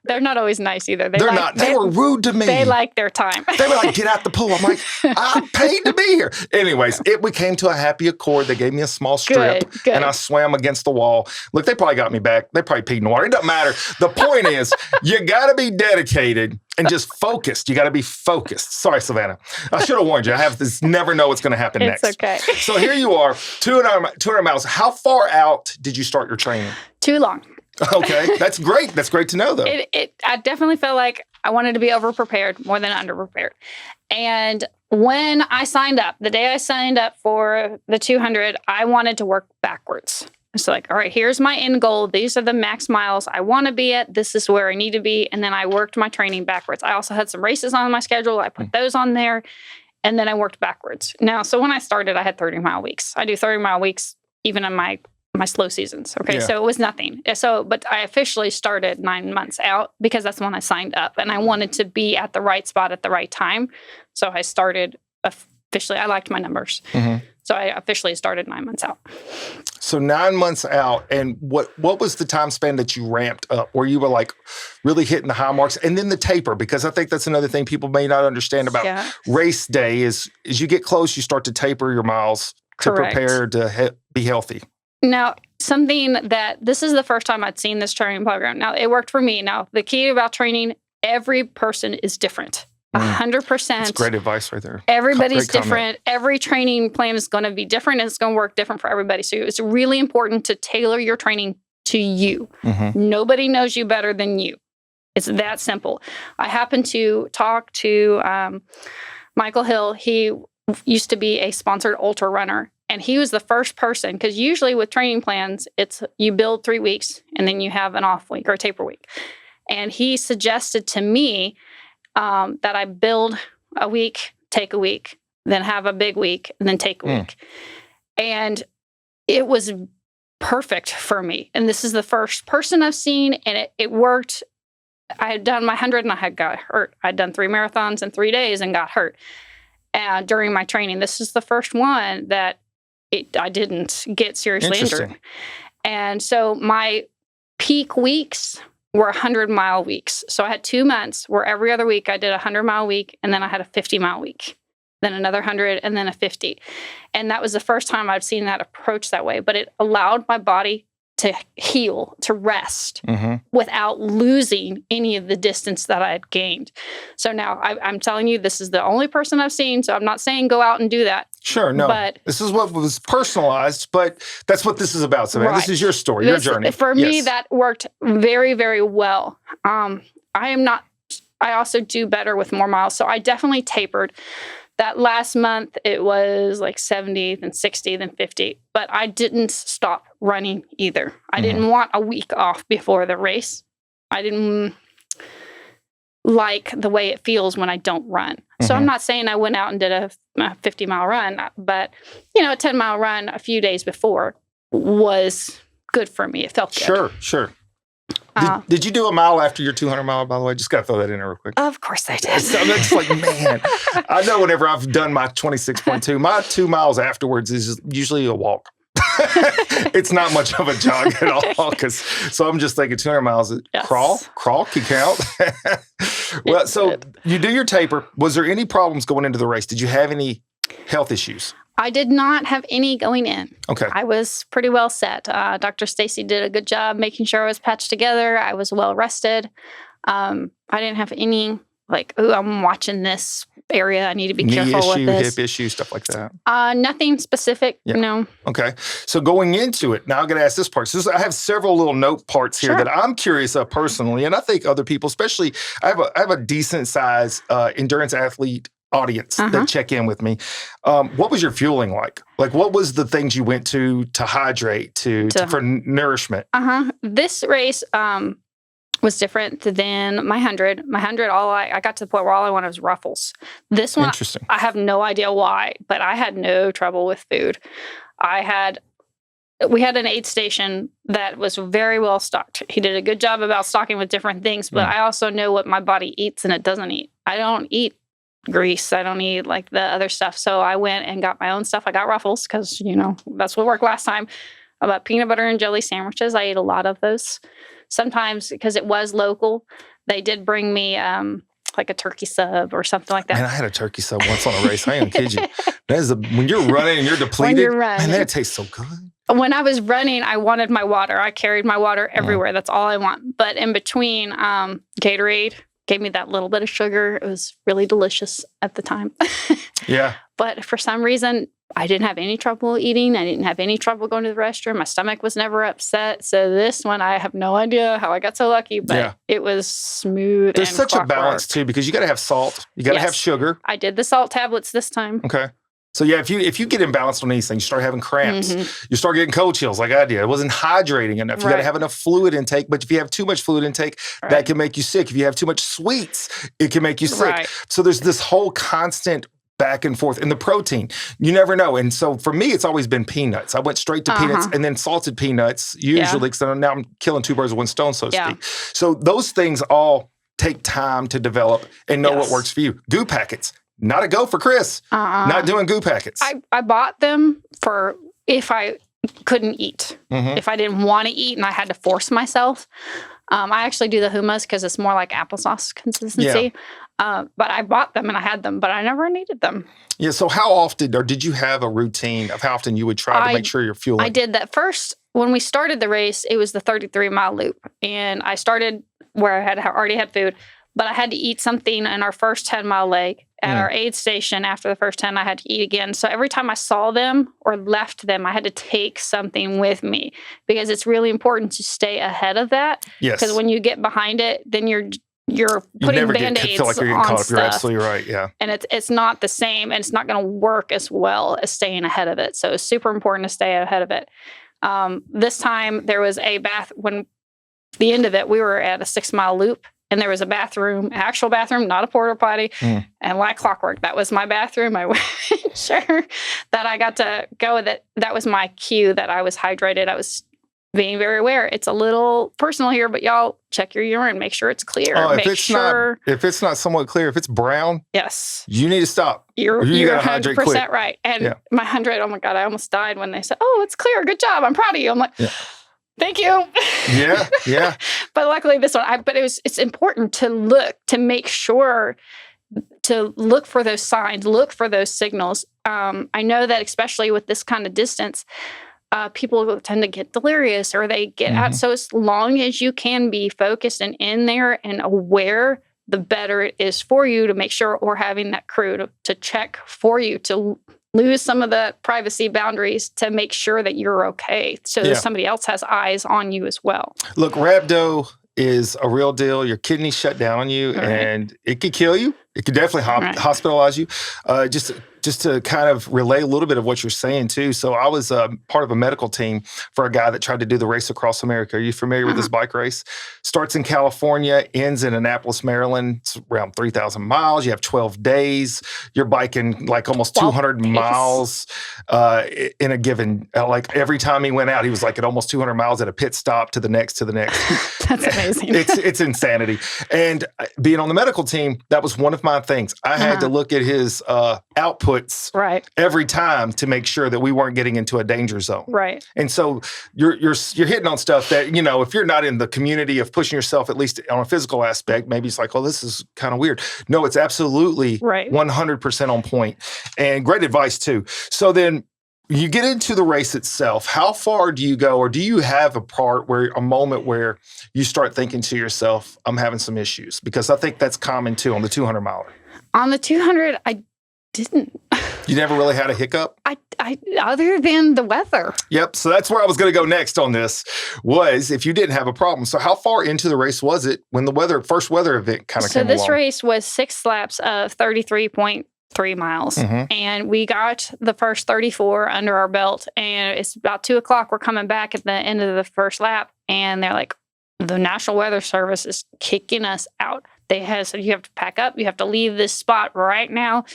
They're not always nice either. They're not. They were rude to me. They like their time. They were like, get out the pool. I'm like, I paid to be here. Anyways, we came to a happy accord. They gave me a small strip, and I swam against the wall. Look, they probably got me back. They probably peed in the water. It doesn't matter. The point is, you got to be dedicated and just focused. You got to be focused. Sorry, Savannah. I should have warned you. I have this never know what's going to happen next. It's okay. So here you are, 200 miles. How far out did you start your training? Too long. Okay. That's great. That's great to know, though. I definitely felt like I wanted to be over-prepared more than under-prepared. And when I signed up, the day I signed up for the 200, I wanted to work backwards. It's like, all right, here's my end goal. These are the max miles I want to be at. This is where I need to be. And then I worked my training backwards. I also had some races on my schedule. I put those on there. And then I worked backwards. Now, so when I started, I had 30-mile weeks. I do 30-mile weeks even in my slow seasons. Okay, so it was nothing. But I officially started 9 months out because that's when I signed up. And I wanted to be at the right spot at the right time. So I started officially. I liked my numbers. So I officially started 9 months out. So 9 months out, and what was the time span that you ramped up where you were like really hitting the high marks? And then the taper, because I think that's another thing people may not understand about race day is as you get close, you start to taper your miles to prepare to be healthy. Now, this is the first time I'd seen this training program. Now, it worked for me. Now, the key about training, every person is different. 100%. That's great advice right there. Everybody's different. Every training plan is going to be different, and it's going to work different for everybody. So it's really important to tailor your training to you. Nobody knows you better than you. It's that simple. I happened to talk to Michael Hill. He used to be a sponsored ultra runner, and he was the first person, because usually with training plans, it's you build 3 weeks, and then you have an off week or a taper week. And he suggested to me that I build a week, take a week, then have a big week, and then take a week. And it was perfect for me. And this is the first person I've seen, and it worked. I had done my 100 and I got hurt. I'd done 3 marathons in 3 days and got hurt during my training. This is the first one that I didn't get seriously injured. And so my peak weeks were 100-mile weeks. So I had 2 months where every other week I did a 100-mile week, and then I had a 50-mile week, then another 100, and then a 50. And that was the first time I've seen that approach that way. But it allowed my body to heal, to rest, without losing any of the distance that I had gained. So now I'm telling you, this is the only person I've seen. So I'm not saying go out and do that. Sure, no. But this is what was personalized, but that's what this is about, Savannah. This is your story, your journey. For me, that worked very, very well. I also do better with more miles. So I definitely tapered. That last month, it was like 70, then 60, then 50. But I didn't stop running either. I didn't want a week off before the race. I didn't like the way it feels when I don't run. So I'm not saying I went out and did a 50-mile run, but, a 10-mile run a few days before was good for me. It felt good. Sure. Did you do a mile after your 200-mile, by the way? Just got to throw that in there real quick. Of course I did. So I'm just like, man, I know whenever I've done my 26.2, my 2 miles afterwards is usually a walk. It's not much of a jog at all. So I'm just thinking 200 miles, crawl can count. Well, so you do your taper. Was there any problems going into the race? Did you have any health issues? I did not have any going in. Okay. I was pretty well set. Dr. Stacy did a good job making sure I was patched together. I was well rested. I didn't have any I'm watching this area. I need to be careful with this. Hip issue, stuff like that. Nothing specific. Yeah. No. Okay. So going into it, now I'm going to ask this part. So I have several little note parts here that I'm curious of personally, and I think other people, especially, I have a decent size endurance athlete audience that check in with me. What was your fueling like? Like, what was the things you went to hydrate, for nourishment? This race was different than my 100. My 100, I got to the point where all I wanted was Ruffles. This one, I have no idea why, but I had no trouble with food. We had an aid station that was very well stocked. He did a good job about stocking with different things, but I also know what my body eats and it doesn't eat. I don't eat grease. I don't eat like the other stuff. So I went and got my own stuff. I got Ruffles because, that's what worked last time. About peanut butter and jelly sandwiches. I ate a lot of those. Sometimes, because it was local, they did bring me like a turkey sub or something like that. Man, I had a turkey sub once on a race. I ain't kid you. When you're running and you're depleted, man, that tastes so good. When I was running, I wanted my water. I carried my water everywhere. That's all I want. But in between, Gatorade gave me that little bit of sugar. It was really delicious at the time. Yeah. But for some reason, I didn't have any trouble eating. I didn't have any trouble going to the restroom. My stomach was never upset. So this one, I have no idea how I got so lucky, but it was smooth. There's such a balance too, because you got to have salt. You got to have sugar. I did the salt tablets this time. Okay. So yeah, if you get imbalanced on these things, you start having cramps. You start getting cold chills like I did. It wasn't hydrating enough. You got to have enough fluid intake. But if you have too much fluid intake, that can make you sick. If you have too much sweets, it can make you sick. So there's this whole constant back and forth. And the protein, you never know. And so for me, it's always been peanuts. I went straight to peanuts and then salted peanuts, usually, because now I'm killing 2 birds with 1 stone, so to speak. So those things all take time to develop and know what works for you. Goo packets. Not a go for Chris. Not doing goo packets. I bought them for if I couldn't eat. If I didn't want to eat and I had to force myself. I actually do the hummus because it's more like applesauce consistency. But I bought them and I had them, but I never needed them. Yeah. So how often, or did you have a routine of how often you would try to make sure you're fueling? I did that first. When we started the race, it was the 33-mile loop. And I started where I had already had food, but I had to eat something in our first 10-mile leg. At our aid station, after the first 10, I had to eat again. So every time I saw them or left them, I had to take something with me because it's really important to stay ahead of that. Yes. Because when you get behind it, then you're putting Band-Aids feel like you're getting on caught up. stuff. You're absolutely right, yeah. And it's not the same, and it's not going to work as well as staying ahead of it. So it's super important to stay ahead of it. This time, there was a bath when the end of it, we were at a 6-mile loop. And there was a bathroom, actual bathroom, not a porta potty. And like clockwork, that was my bathroom. I made sure that I got to go with it. That was my cue that I was hydrated. I was being very aware. It's a little personal here, but y'all check your urine. Make sure it's clear. If it's not somewhat clear, if it's brown, yes, you need to stop. You're 100% right. And my 100, oh my God, I almost died when they said, "Oh, it's clear. Good job. I'm proud of you." I'm like, thank you. Yeah. But luckily this one, it's important to make sure to look for those signs, look for those signals. I know that especially with this kind of distance, people tend to get delirious or they get out. So as long as you can be focused and in there and aware, the better it is for you to make sure, or having that crew to check for you, to lose some of the privacy boundaries to make sure that you're okay. So that somebody else has eyes on you as well. Look, rhabdo is a real deal. Your kidneys shut down on you and it could kill you. It could definitely hospitalize you. Just to kind of relay a little bit of what you're saying too. So I was part of a medical team for a guy that tried to do the race across America. Are you familiar with this bike race? Starts in California, ends in Annapolis, Maryland. It's around 3,000 miles. You have 12 days. You're biking like almost 200 miles in a given, like every time he went out, he was like at almost 200 miles at a pit stop to the next. That's amazing. It's insanity. And being on the medical team, that was one of my things. I had to look at his outputs every time to make sure that we weren't getting into a danger zone. Right. And so you're hitting on stuff that, you know, if you're not in the community of pushing yourself, at least on a physical aspect, maybe it's like, oh, this is kind of weird. No, it's absolutely 100% on point. And great advice too. So then you get into the race itself. How far do you go, or do you have a moment where you start thinking to yourself, I'm having some issues? Because I think that's common too on the 200 miler. On the 200, I didn't. You never really had a hiccup? I other than the weather. Yep. So that's where I was going to go next on this, was if you didn't have a problem. So how far into the race was it when the first weather event kind of came along? So this race was 6 laps of 33.3 miles. And we got the first 34 under our belt. And it's about 2:00. We're coming back at the end of the first lap. And they're like, the National Weather Service is kicking us out. They said, you have to pack up. You have to leave this spot right now.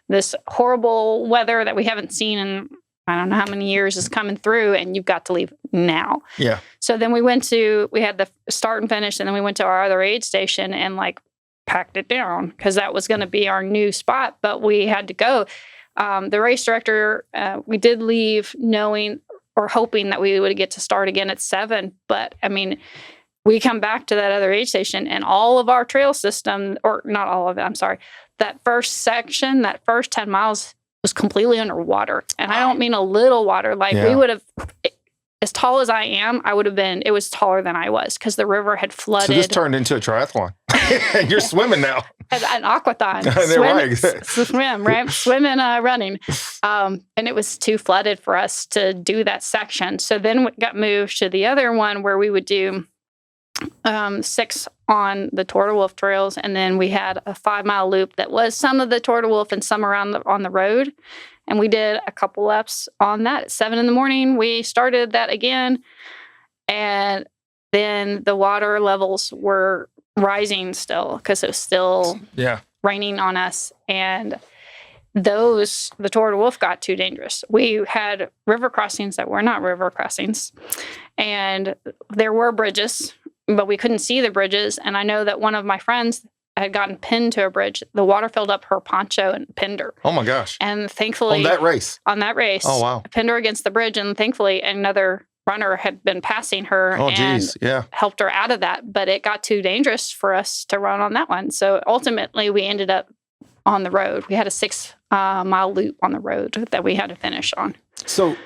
This horrible weather that we haven't seen in I don't know how many years is coming through, and you've got to leave now. Yeah. So then we had the start and finish, and then we went to our other aid station and packed it down because that was going to be our new spot, but we had to go. The race director, we did leave knowing or hoping that we would get to start again at 7. But I mean, we come back to that other aid station and all of our trail system, or not all of it, I'm sorry, that first section, that first 10 miles was completely underwater. And I don't mean a little water. We would have, as tall as I am, it was taller than I was because the river had flooded. So this turned into a triathlon. You're swimming now. An aquathon. Swimming, running. And it was too flooded for us to do that section. So then we got moved to the other one where we would do 6 on the Tortoise Wolf trails, and then we had a 5-mile loop that was some of the Tortoise Wolf and some around on the road. And we did a couple laps on that at 7 a.m. We started that again, and then the water levels were rising still because it was still raining on us, and the Tortoise Wolf got too dangerous. We had river crossings that were not river crossings, and there were bridges, but we couldn't see the bridges. And I know that one of my friends had gotten pinned to a bridge. The water filled up her poncho and pinned her. Oh my gosh. And thankfully... On that race? On that race. Oh wow. Pinned her against the bridge, and thankfully another runner had been passing her helped her out of that. But it got too dangerous for us to run on that one. So ultimately we ended up on the road. We had a 6-mile loop on the road that we had to finish on. So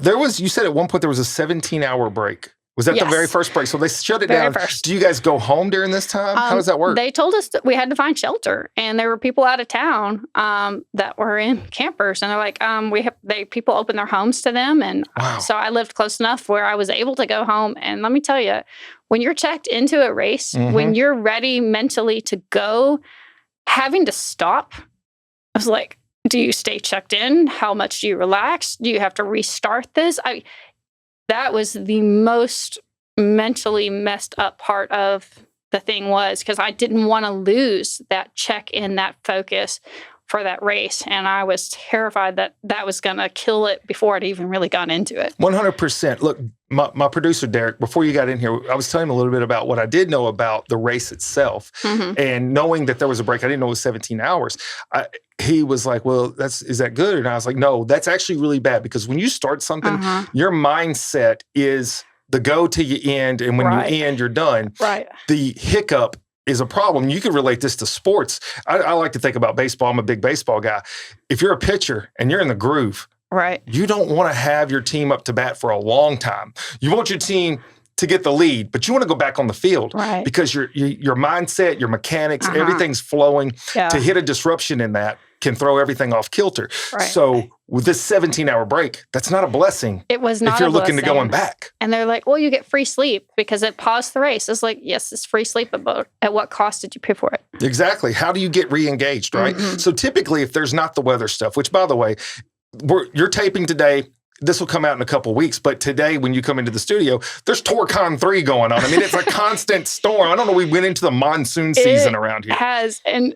you said at one point there was a 17-hour break. Was that the very first break? So they shut it down. First. Do you guys go home during this time? How does that work? They told us that we had to find shelter, and there were people out of town that were in campers, and they're like, people open their homes to them, and so I lived close enough where I was able to go home. And let me tell you, when you're checked into a race, when you're ready mentally to go, having to stop, I was like, do you stay checked in? How much do you relax? Do you have to restart this? That was the most mentally messed up part of the thing was because I didn't want to lose that check in, that focus for that race. And I was terrified that that was going to kill it before I'd even really gone into it. 100%. Look, my producer, Derek, before you got in here, I was telling him a little bit about what I did know about the race itself. And knowing that there was a break, I didn't know it was 17 hours. He was like, well, is that good? And I was like, no, that's actually really bad because when you start something, your mindset is the go till you end. And when you end, you're done. The hiccup is a problem. You could relate this to sports. I like to think about baseball. I'm a big baseball guy. If you're a pitcher and you're in the groove, you don't want to have your team up to bat for a long time. You want your team to get the lead, but you want to go back on the field because your mindset, your mechanics, everything's flowing. To hit a disruption in that can throw everything off kilter. So with this 17-hour break, that's not a blessing. It was not if you're looking to going back. And they're like, well, you get free sleep because it paused the race. It's like, yes, it's free sleep, but at what cost did you pay for it? Exactly. How do you get re-engaged, right? So typically, if there's not the weather stuff, which by the way, you're taping today, this will come out in a couple of weeks, but today when you come into the studio, there's Torcon 3 going on. I mean, it's a constant storm. I don't know, we went into the monsoon season around here. It has, and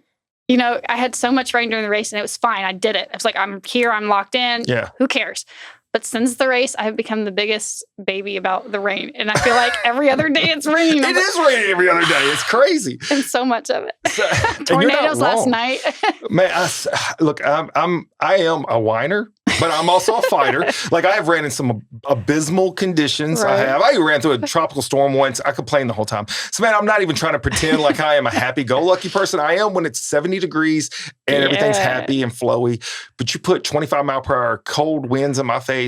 you know, I had so much rain during the race and it was fine. I did it. I was like, I'm here, I'm locked in. Who cares? But since the race, I have become the biggest baby about the rain. And I feel like every other day it's raining. It is raining every other day. It's crazy. And so much of it. Tornadoes last night. Man, look, I am a whiner, but I'm also a fighter. Like I have ran in some abysmal conditions. I ran through a tropical storm once. I complained the whole time. So man, I'm not even trying to pretend like I am a happy-go-lucky person. I am when it's 70 degrees and everything's happy and flowy. But you put 25-mile-per-hour cold winds in my face,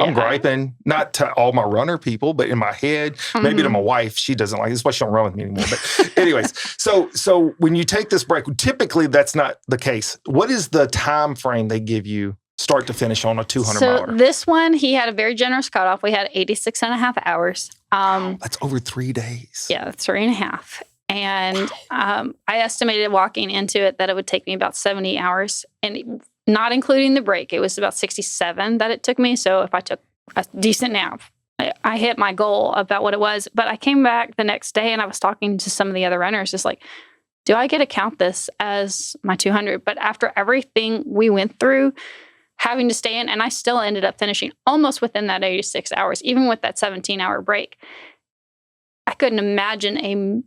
I'm griping, not to all my runner people, but in my head, maybe to my wife. She doesn't like it. That's why she don't run with me anymore. But anyways, so when you take this break, typically that's not the case. What is the time frame they give you start to finish on a 200-miler? So this one, he had a very generous cutoff. We had 86 and a half hours. That's over 3 days. Yeah, 3.5. And I estimated walking into it that it would take me about 70 hours. And not including the break, it was about 67 that it took me. So if I took a decent nap, I hit my goal about what it was. But I came back the next day and I was talking to some of the other runners, just like, do I get to count this as my 200? But after everything we went through, having to stay in, and I still ended up finishing almost within that 86 hours, even with that 17-hour break. I couldn't imagine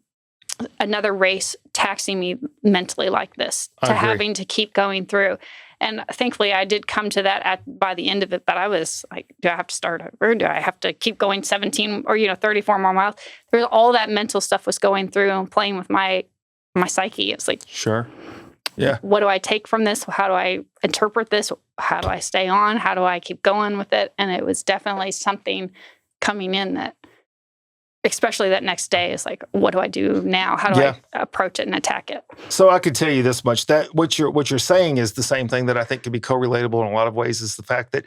another race taxing me mentally like this, to having to keep going through. And thankfully, I did come to that by the end of it. But I was like, do I have to start over? Do I have to keep going 17 or 34 more miles? There's all that mental stuff was going through and playing with my psyche. It's like, what do I take from this? How do I interpret this? How do I stay on? How do I keep going with it? And it was definitely something coming in that, especially that next day, is like, what do I do now? How do I approach it and attack it? So I could tell you this much, that what you're saying is the same thing that I think can be correlatable in a lot of ways, is the fact that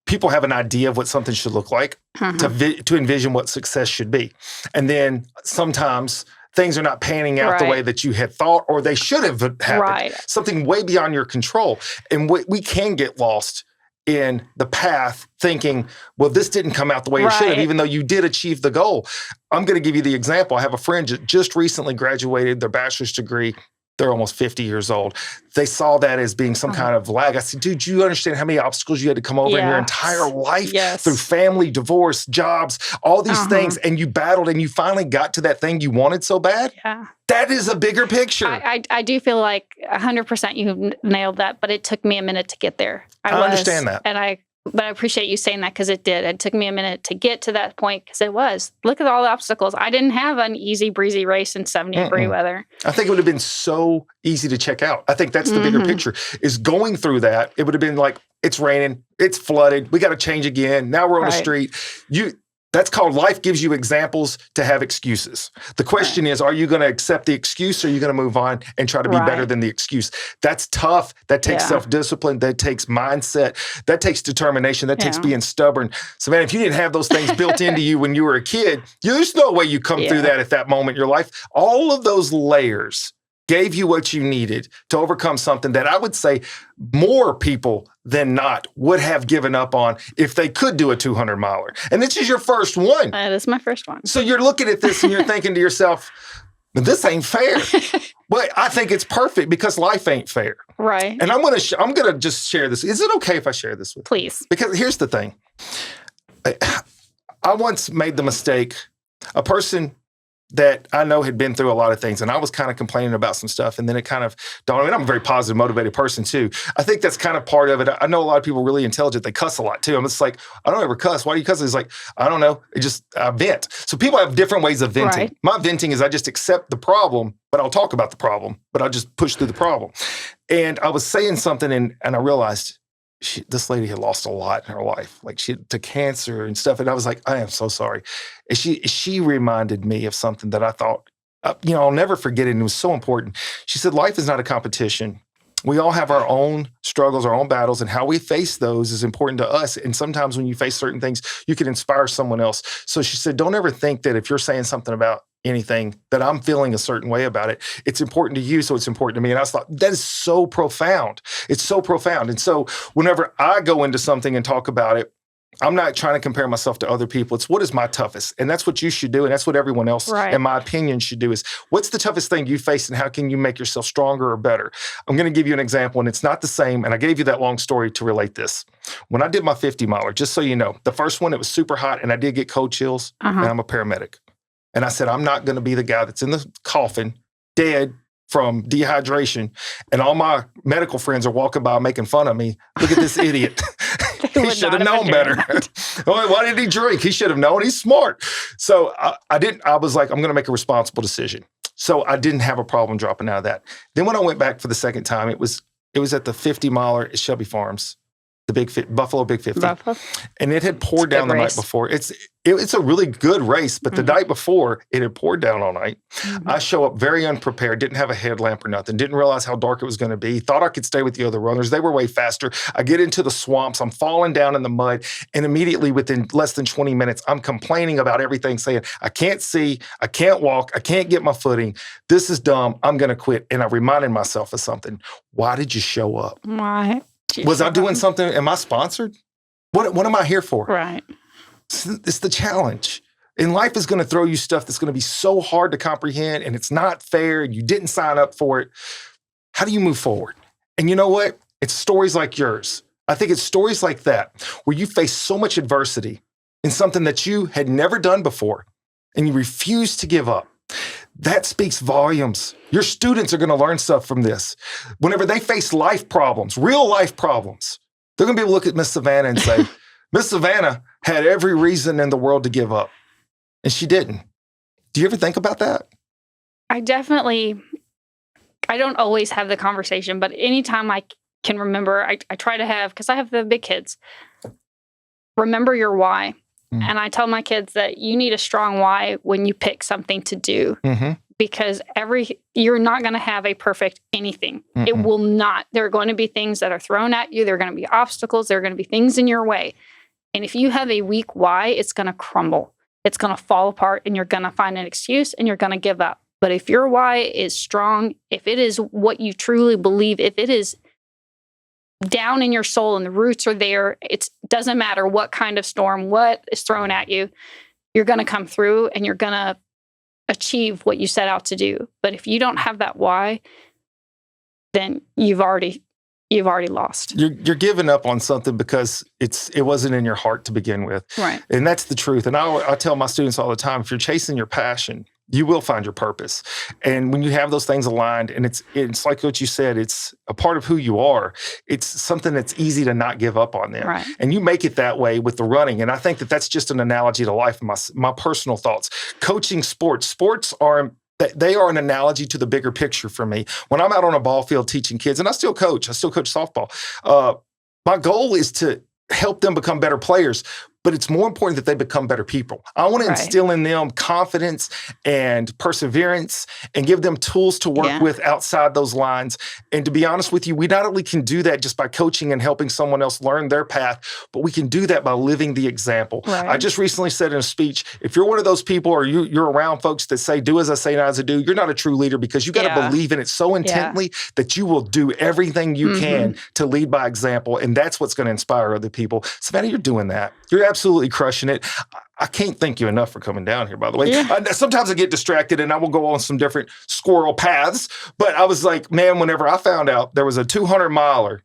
people have an idea of what something should look like, to envision what success should be. And then sometimes things are not panning out the way that you had thought, or they should have happened. Something way beyond your control. And we can get lost in the path thinking, well, this didn't come out the way it should have, even though you did achieve the goal. I'm going to give you the example. I have a friend that just recently graduated their bachelor's degree. They're almost 50 years old. They saw that as being some kind of lag. I said, dude, do you understand how many obstacles you had to come over in your entire life through family, divorce, jobs, all these things, and you battled and you finally got to that thing you wanted so bad? That is a bigger picture. I do feel like 100% you nailed that, but it took me a minute to get there. I understand that. But I appreciate you saying that, because it did. It took me a minute to get to that point, because it was. Look at all the obstacles. I didn't have an easy breezy race in 70-degree weather. I think it would have been so easy to check out. I think that's the bigger picture, is going through that. It would have been like, it's raining, it's flooded, we got to change again. Now we're on the street. That's called life gives you examples to have excuses. The question is, are you going to accept the excuse, or are you going to move on and try to be better than the excuse? That's tough. That takes self-discipline. That takes mindset. That takes determination. That takes being stubborn. So man, if you didn't have those things built into you when you were a kid, there's no way you come through that at that moment in your life. All of those layers gave you what you needed to overcome something that I would say more people than not would have given up on if they could do a 200 miler. And this is your first one. That is my first one. So you're looking at this and you're thinking to yourself, this ain't fair. But I think it's perfect because life ain't fair. Right. And I'm gonna just share this. Is it okay if I share this with you? Please. Because here's the thing. I once made the mistake, a person that I know had been through a lot of things, and I was kind of complaining about some stuff, and then it kind of dawned on me. I'm a very positive, motivated person too. I think that's kind of part of it. I know a lot of people are really intelligent. They cuss a lot too. I'm just like, I don't ever cuss. Why do you cuss? It's like, I don't know. I vent. So people have different ways of venting. Right. My venting is I just accept the problem, but I'll talk about the problem, but I'll just push through the problem. And I was saying something, and I realized this lady had lost a lot in her life, like she to cancer and stuff. And I was like, I am so sorry. And she reminded me of something that I thought, I'll never forget it. And it was so important. She said, life is not a competition. We all have our own struggles, our own battles, and how we face those is important to us. And sometimes when you face certain things, you can inspire someone else. So she said, don't ever think that if you're saying something about anything that I'm feeling a certain way about it, it's important to you, so it's important to me. And I thought, that is so profound. It's so profound. And so whenever I go into something and talk about it, I'm not trying to compare myself to other people. It's what is my toughest? And that's what you should do. And that's what everyone else, in my opinion, should do is what's the toughest thing you face and how can you make yourself stronger or better? I'm going to give you an example, and it's not the same. And I gave you that long story to relate this. When I did my 50 miler, just so you know, the first one, it was super hot and I did get cold chills and I'm a paramedic. And I said, I'm not going to be the guy that's in the coffin, dead from dehydration. And all my medical friends are walking by making fun of me. Look at this idiot. He should have known better. Why did he drink? He should have known. He's smart. So I was like, I'm going to make a responsible decision. So I didn't have a problem dropping out of that. Then when I went back for the second time, it was at the 50 miler at Shelby Farms, the Buffalo Big 50. Buffalo. And it had poured down the night before. It's a really good race, but the night before, it had poured down all night. I show up very unprepared, didn't have a headlamp or nothing, didn't realize how dark it was going to be, thought I could stay with the other runners. They were way faster. I get into the swamps. I'm falling down in the mud. And immediately within less than 20 minutes, I'm complaining about everything, saying, I can't see, I can't walk, I can't get my footing. This is dumb. I'm going to quit. And I reminded myself of something. Why did you show up? Why? Was I doing something? Am I sponsored? What am I here for? Right. It's the challenge. And life is going to throw you stuff that's going to be so hard to comprehend, and it's not fair, and you didn't sign up for it. How do you move forward? And you know what? It's stories like yours. I think it's stories like that where you face so much adversity in something that you had never done before, and you refuse to give up. That speaks volumes. Your students are going to learn stuff from this. Whenever they face life problems, real life problems, they're going to be able to look at Miss Savannah and say, Miss Savannah had every reason in the world to give up, and she didn't. Do you ever think about that? I don't always have the conversation, but anytime I can remember, I try to have, because I have the big kids, remember your why. And I tell my kids that you need a strong why when you pick something to do, because you're not going to have a perfect anything. It will not. There are going to be things that are thrown at you. There are going to be obstacles. There are going to be things in your way. And if you have a weak why, it's going to crumble. It's going to fall apart, and you're going to find an excuse, and you're going to give up. But if your why is strong, if it is what you truly believe, if it is down in your soul and the roots are there, it doesn't matter what kind of storm, what is thrown at you, you're going to come through and you're going to achieve what you set out to do. But if you don't have that why, then you've already lost. You're giving up on something because it wasn't in your heart to begin with. Right. And that's the truth. And I tell my students all the time, if you're chasing your passion, you will find your purpose. And when you have those things aligned, and it's like what you said, it's a part of who you are. It's something that's easy to not give up on them. Right. And you make it that way with the running. And I think that's just an analogy to life, my personal thoughts. Coaching sports are an analogy to the bigger picture for me. When I'm out on a ball field teaching kids, and I still coach softball. My goal is to help them become better players. but it's more important that they become better people. I want to instill in them confidence and perseverance and give them tools to work with outside those lines. And to be honest with you, we not only can do that just by coaching and helping someone else learn their path, but we can do that by living the example. Right. I just recently said in a speech, if you're one of those people or you're around folks that say, do as I say, not as I do, you're not a true leader because you got to believe in it so intently that you will do everything you can to lead by example. And that's what's going to inspire other people. Savannah, you're doing that. You're absolutely crushing it. I can't thank you enough for coming down here, by the way. Sometimes I get distracted and I will go on some different squirrel paths. But I was like, man, whenever I found out there was a 200 miler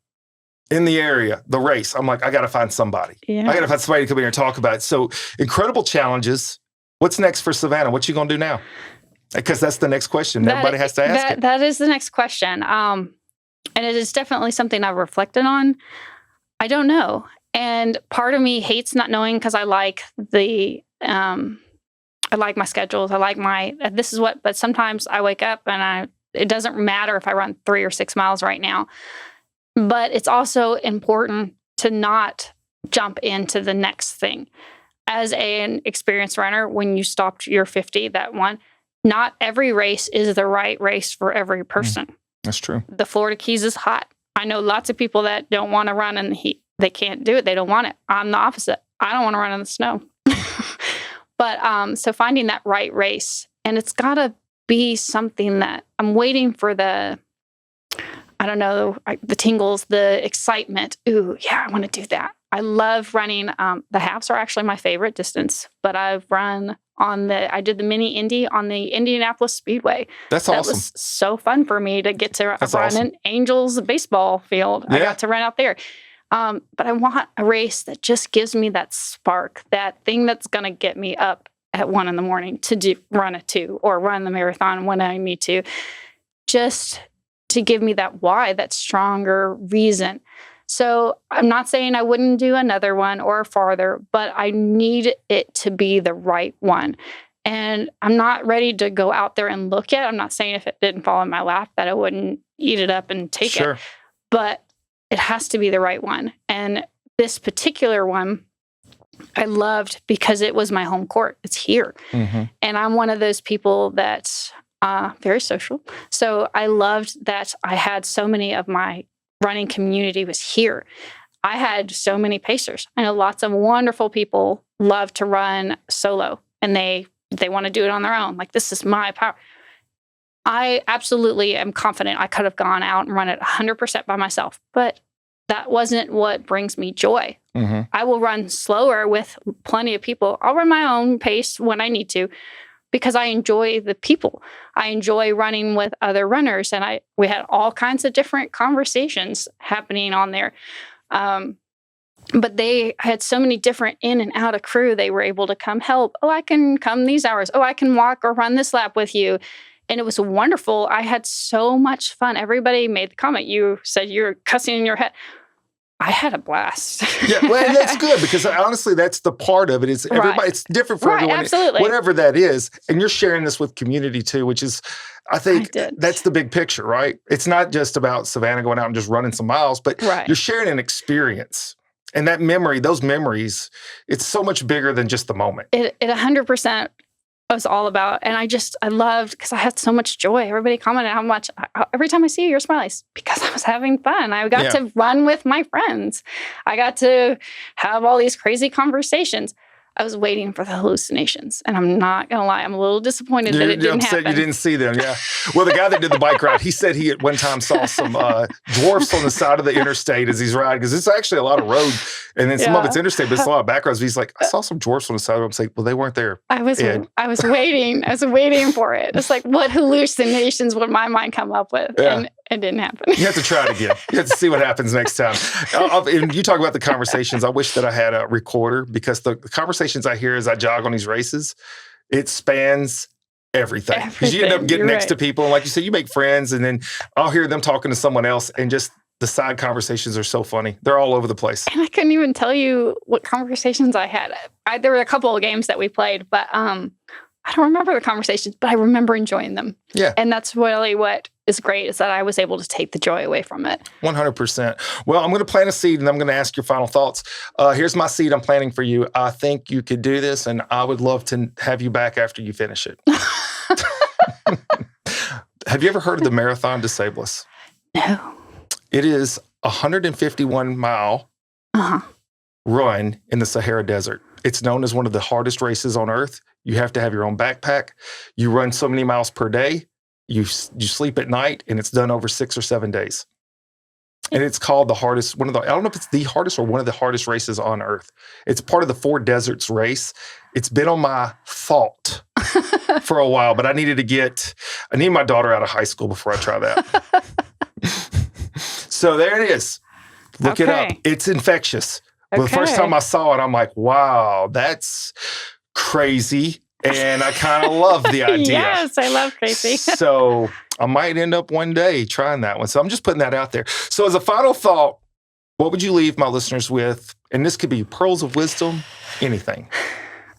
in the area, the race, I'm like, I got to find somebody. I got to find somebody to come here and talk about it. So incredible challenges. What's next for Savannah? What you going to do now? Because that's the next question. Everybody has to ask it. That is the next question. And it is definitely something I've reflected on. I don't know. And part of me hates not knowing because I like I like my schedules. I like but sometimes I wake up and it doesn't matter if I run 3 or 6 miles right now. But it's also important to not jump into the next thing. As an experienced runner, when you stopped your 50, that one, not every race is the right race for every person. That's true. The Florida Keys is hot. I know lots of people that don't want to run in the heat. They can't do it. They don't want it. I'm the opposite. I don't want to run in the snow. But so finding that right race, and it's got to be something that I'm waiting for the tingles, the excitement. Ooh, yeah, I want to do that. I love running. The halves are actually my favorite distance, but I've run I did the mini Indy on the Indianapolis Speedway. That was so fun for me to get to run in Angels baseball field. I got to run out there. But I want a race that just gives me that spark, that thing that's going to get me up at 1 a.m. to run a 2 or run the marathon when I need to, just to give me that why, that stronger reason. So I'm not saying I wouldn't do another one or farther, but I need it to be the right one. And I'm not ready to go out there and look at it. I'm not saying if it didn't fall in my lap that I wouldn't eat it up and take it. But it has to be the right one. And this particular one, I loved because it was my home court. It's here. And I'm one of those people that's very social. So I loved that I had so many of my running community was here. I had so many pacers. I know lots of wonderful people love to run solo and they want to do it on their own. Like, this is my power. I absolutely am confident I could have gone out and run it 100% by myself, but that wasn't what brings me joy. I will run slower with plenty of people. I'll run my own pace when I need to because I enjoy the people. I enjoy running with other runners, and we had all kinds of different conversations happening on there. But they had so many different in and out of crew. They were able to come help. Oh, I can come these hours. Oh, I can walk or run this lap with you. And it was wonderful. I had so much fun. Everybody made the comment. You said you were cussing in your head. I had a blast. Well, that's good because honestly, that's the part of it. Is everybody? It's different for everyone. Absolutely. Whatever that is, and you're sharing this with community too, which is, I think, that's the big picture, right? It's not just about Savannah going out and just running some miles, but you're sharing an experience. And that memory, those memories, it's so much bigger than just the moment. It 100% was all about, and I loved, because I had so much joy. Everybody commented how much, every time I see you, you're smiling, because I was having fun. I got to run with my friends. I got to have all these crazy conversations. I was waiting for the hallucinations, and I'm not going to lie, I'm a little disappointed that it didn't happen. You didn't see them, Well, the guy that did the bike ride, he said he at one time saw some dwarfs on the side of the interstate as he's riding, because it's actually a lot of road, and then some of it's interstate, but it's a lot of back roads. He's like, I saw some dwarfs on the side of the road. I'm like, well, they weren't there. I was waiting. I was waiting for it. It's like, what hallucinations would my mind come up with? And it didn't happen. You have to try it again. You have to see what happens next time. And you talk about the conversations. I wish that I had a recorder, because the conversations I hear as I jog on these races, it spans everything. Because you end up getting next to people. And like you said, you make friends, and then I'll hear them talking to someone else, and just the side conversations are so funny. They're all over the place. And I couldn't even tell you what conversations I had. There were a couple of games that we played, but I don't remember the conversations, but I remember enjoying them. Yeah. And that's really what is great is that I was able to take the joy away from it. 100%. Well, I'm going to plant a seed, and I'm going to ask your final thoughts. Here's my seed I'm planting for you. I think you could do this, and I would love to have you back after you finish it. Have you ever heard of the Marathon des Sables? No. It is a 151-mile run in the Sahara Desert. It's known as one of the hardest races on earth. You have to have your own backpack. You run so many miles per day. You sleep at night, and it's done over 6 or 7 days. And it's called the hardest, I don't know if it's the hardest or one of the hardest races on earth. It's part of the 4 Deserts race. It's been on my thought for a while, but I need my daughter out of high school before I try that. So there it is. Look it up. It's infectious. Well, the first time I saw it, I'm like, wow, that's crazy. And I kind of love the idea. Yes, I love crazy. So I might end up one day trying that one. So I'm just putting that out there. So as a final thought, what would you leave my listeners with? And this could be pearls of wisdom, anything.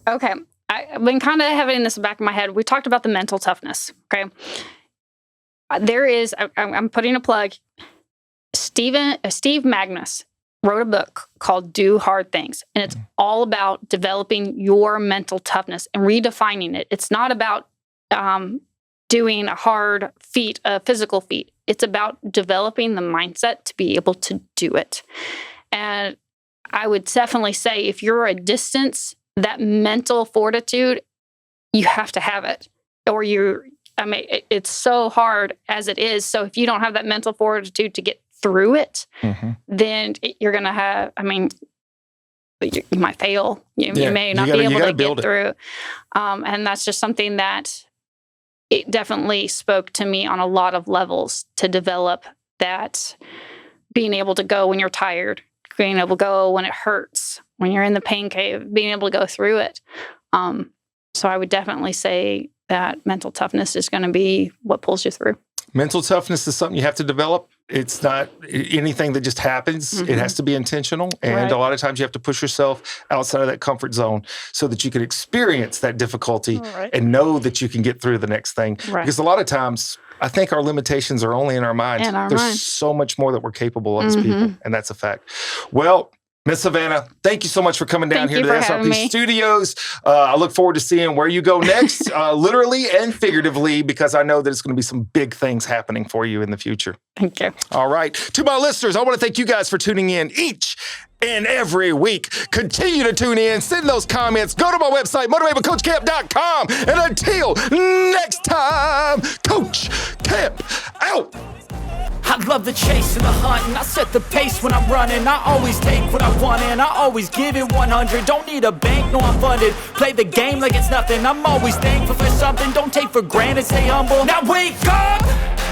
Okay. I've been kind of having this in the back of my head. We talked about the mental toughness. Okay. There is, I'm putting a plug. Steve Magnus wrote a book called Do Hard Things. And it's all about developing your mental toughness and redefining it. It's not about doing a hard feat, a physical feat. It's about developing the mindset to be able to do it. And I would definitely say if you're a distance, that mental fortitude, you have to have it. Or it's so hard as it is. So if you don't have that mental fortitude to get through it, then you're going to have, you might fail. You may not be able to get through. And that's just something that it definitely spoke to me on a lot of levels to develop that being able to go when you're tired, being able to go when it hurts, when you're in the pain cave, being able to go through it. So I would definitely say that mental toughness is going to be what pulls you through. Mental toughness is something you have to develop. It's not anything that just happens. It has to be intentional. And a lot of times you have to push yourself outside of that comfort zone so that you can experience that difficulty and know that you can get through the next thing. Because a lot of times, I think our limitations are only in our minds. There's so much more that we're capable of as people. And that's a fact. Well, Miss Savannah, thank you so much for coming down here to the SRP studios. I look forward to seeing where you go next, literally and figuratively, because I know that it's going to be some big things happening for you in the future. Thank you. All right. To my listeners, I want to thank you guys for tuning in each and every week. Continue to tune in. Send those comments. Go to my website, motivatewithcoachcamp.com. And until next time, Coach Camp out. I love the chase and the hunt, and I set the pace when I'm running. I always take what I want and I always give it 100. Don't need a bank, no I'm funded. Play the game like it's nothing. I'm always thankful for something. Don't take for granted, stay humble. Now wake up!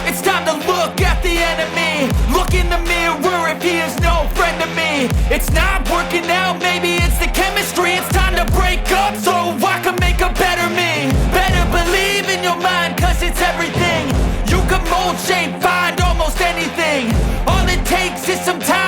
It's time to look at the enemy. Look in the mirror if he is no friend to me. It's not working out, maybe it's the chemistry. It's time to break up so I can make a better me. Better believe in your mind, cause it's everything. You can mold, shape, find almost anything. All it takes is some time.